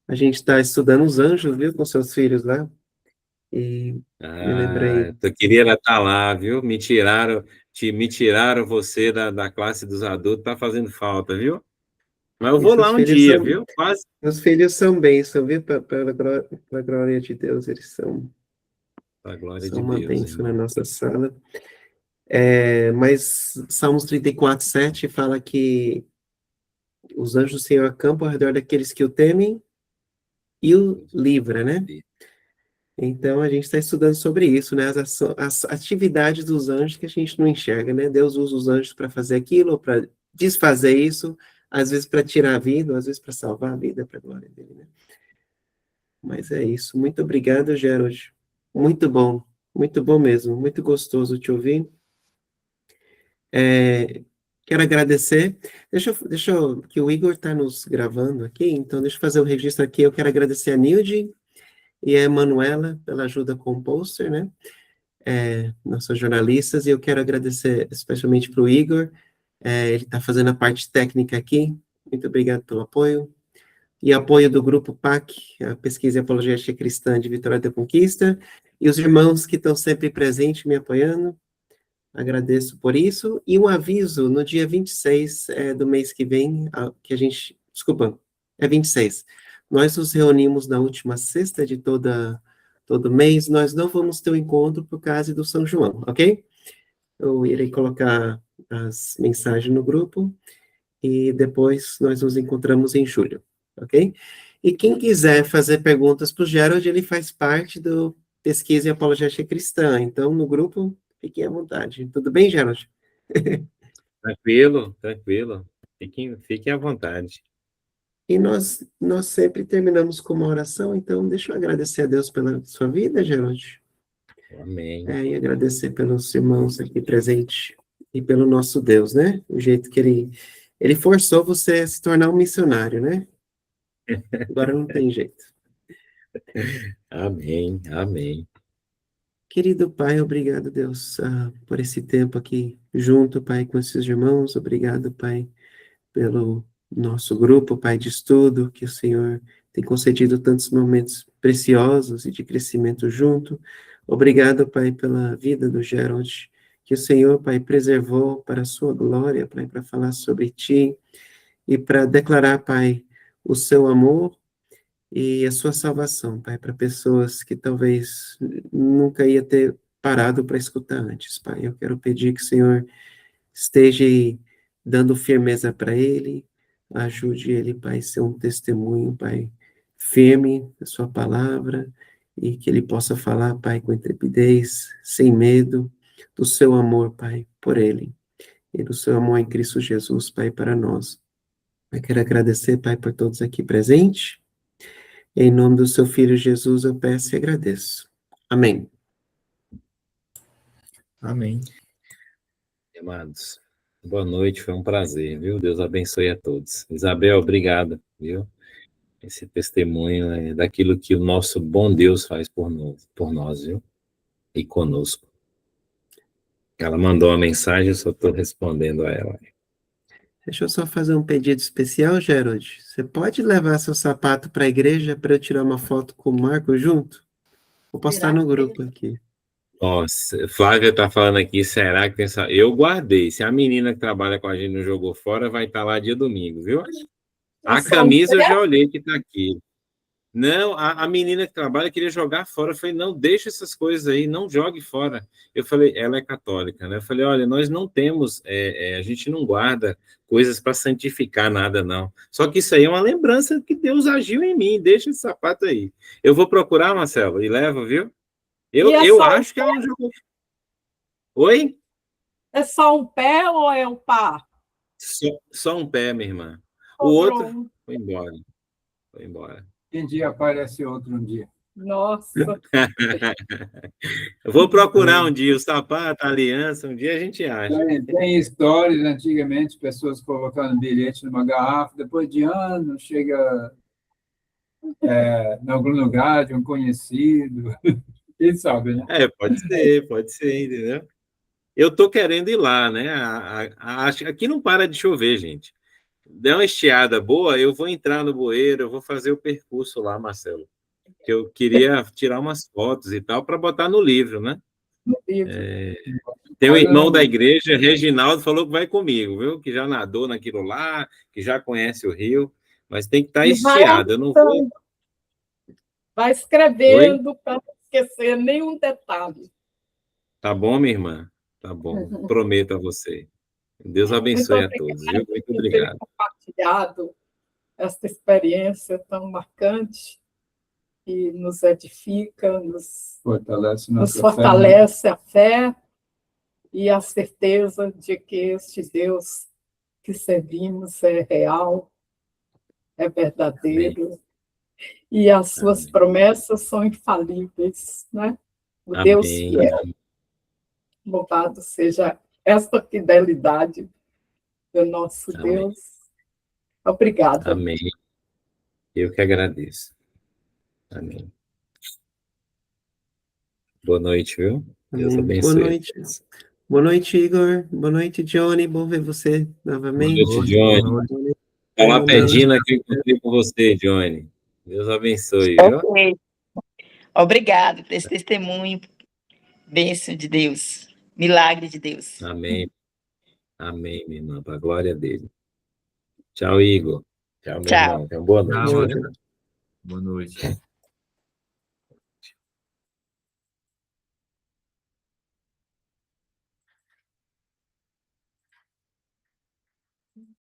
A gente está estudando os anjos, viu, com seus filhos lá. E me lembrei. Eu queria estar lá, viu? Me tiraram você da classe dos adultos, tá fazendo falta, viu? Mas eu E vou seus lá um filhos dia, são, viu? Quase. meus filhos são bênção, viu? Pela glória de Deus, eles A glória são de uma Deus, bênção na irmão. nossa sala. Mas Salmos 34:7 fala que os anjos do Senhor acampam ao redor daqueles que o temem e o livra, né? Então, a gente está estudando sobre isso, né? As atividades dos anjos que a gente não enxerga, né? Deus usa os anjos para fazer aquilo, para desfazer isso, às vezes para tirar a vida, às vezes para salvar a vida, para a glória dele, né? Mas é isso. Muito obrigado, Gerald. Muito bom mesmo, muito gostoso te ouvir. Quero agradecer. Que o Igor está nos gravando aqui, então deixa eu fazer o registro aqui. Eu quero agradecer a Nilde e a Emanuela pela ajuda com o pôster, né? Nossos jornalistas, e eu quero agradecer especialmente para o Igor, ele está fazendo a parte técnica aqui, muito obrigado pelo apoio, e apoio do Grupo PAC, a Pesquisa e Apologética Cristã de Vitória da Conquista, e os irmãos que estão sempre presentes me apoiando, agradeço por isso, e um aviso, no dia 26 do mês que vem, desculpa, é 26, nós nos reunimos na última sexta de todo mês, nós não vamos ter o encontro por causa do São João, ok? Eu irei colocar as mensagens no grupo, e depois nós nos encontramos em julho, ok? E quem quiser fazer perguntas para o Gerald, ele faz parte do Pesquisa e Apologética Cristã, então no grupo, fiquem à vontade. Tudo bem, Gerald? Tranquilo. Fiquem à vontade. E nós sempre terminamos com uma oração, então deixa eu agradecer a Deus pela sua vida, Gerald. Amém. E agradecer pelos irmãos aqui presentes e pelo nosso Deus, né? O jeito que ele forçou você a se tornar um missionário, né? Agora não tem jeito. Amém. Querido Pai, obrigado, Deus, por esse tempo aqui junto, Pai, com esses irmãos. Obrigado, Pai, pelo nosso grupo, Pai, de estudo, que o Senhor tem concedido tantos momentos preciosos e de crescimento junto. Obrigado, Pai, pela vida do Gerald, que o Senhor, Pai, preservou para a sua glória, Pai, para falar sobre Ti e para declarar, Pai, o seu amor e a sua salvação, Pai, para pessoas que talvez nunca ia ter parado para escutar antes, Pai. Eu quero pedir que o Senhor esteja aí dando firmeza para ele, ajude ele, Pai, a ser um testemunho, Pai, firme da sua palavra, e que ele possa falar, Pai, com intrepidez, sem medo, do seu amor, Pai, por ele, e do seu amor em Cristo Jesus, Pai, para nós. Eu quero agradecer, Pai, por todos aqui presentes. Em nome do seu Filho Jesus, eu peço e agradeço. Amém. Amém. Amados, boa noite, foi um prazer, viu? Deus abençoe a todos. Isabel, obrigado, viu? Esse testemunho é daquilo que o nosso bom Deus faz por nós, viu? E conosco. Ela mandou uma mensagem, eu só estou respondendo a ela. Deixa eu só fazer um pedido especial, Gerald. Você pode levar seu sapato para a igreja para eu tirar uma foto com o Marco junto? Vou postar no grupo aqui. Nossa, Flávia está falando aqui, será que tem essa... Eu guardei. Se a menina que trabalha com a gente não jogou fora, vai estar lá dia domingo, viu? A camisa eu já olhei que está aqui. Não, a menina que trabalha queria jogar fora. Eu falei, não, deixa essas coisas aí, não jogue fora. Eu falei, ela é católica, né? Eu falei, olha, nós não temos, a gente não guarda coisas para santificar nada, não. Só que isso aí é uma lembrança que Deus agiu em mim, deixa esse sapato aí. Eu vou procurar, Marcelo, e levo, viu? Eu acho que ela não jogou. Oi? É só um pé ou é um par? Só um pé, minha irmã. O Sobrou outro um. foi embora. Foi embora. Um dia aparece outro um dia. Nossa, Eu vou procurar um dia o sapato, a aliança, um dia a gente acha. Tem histórias, antigamente, pessoas colocando bilhete numa garrafa, depois de anos chega em algum lugar de um conhecido. Quem sabe, né? Pode ser, entendeu? Eu tô querendo ir lá, né? Aqui não para de chover, gente. Der uma estiada boa, eu vou entrar no bueiro, eu vou fazer o percurso lá, Marcelo. Que eu queria tirar umas fotos e tal para botar no livro, né? no livro. Tem um irmão da igreja, Reginaldo, falou que vai comigo, viu? Que já nadou naquilo lá, que já conhece o rio, mas tem que estar E vai estiado. Eu não vou. Vai escrevendo para não esquecer nenhum detalhe. Tá bom, minha irmã? Tá bom. Prometo a você. Deus abençoe a todos, viu? Muito por ter obrigado. compartilhado essa experiência tão marcante que nos edifica, nos fortalece a fé e a certeza de que este Deus que servimos é real, é verdadeiro. Amém. E as suas promessas são infalíveis, né? O Amém. Deus fiel. Louvado seja esta fidelidade do nosso Amém. Deus. Obrigada. Amém. Eu que agradeço. Amém. Boa noite, viu? Deus abençoe. Boa noite. Boa noite, Igor. Boa noite, Johnny. Bom ver você novamente. Boa noite, Johnny. Tá lá pedindo que eu encontrei com você, Johnny. Deus abençoe, viu? Okay. Obrigado por esse testemunho. Bênção de Deus. Milagre de Deus. Amém. Amém, minha irmã. Para a glória dele. Tchau, Igor. Tchau, meu irmão. Boa noite. Boa noite.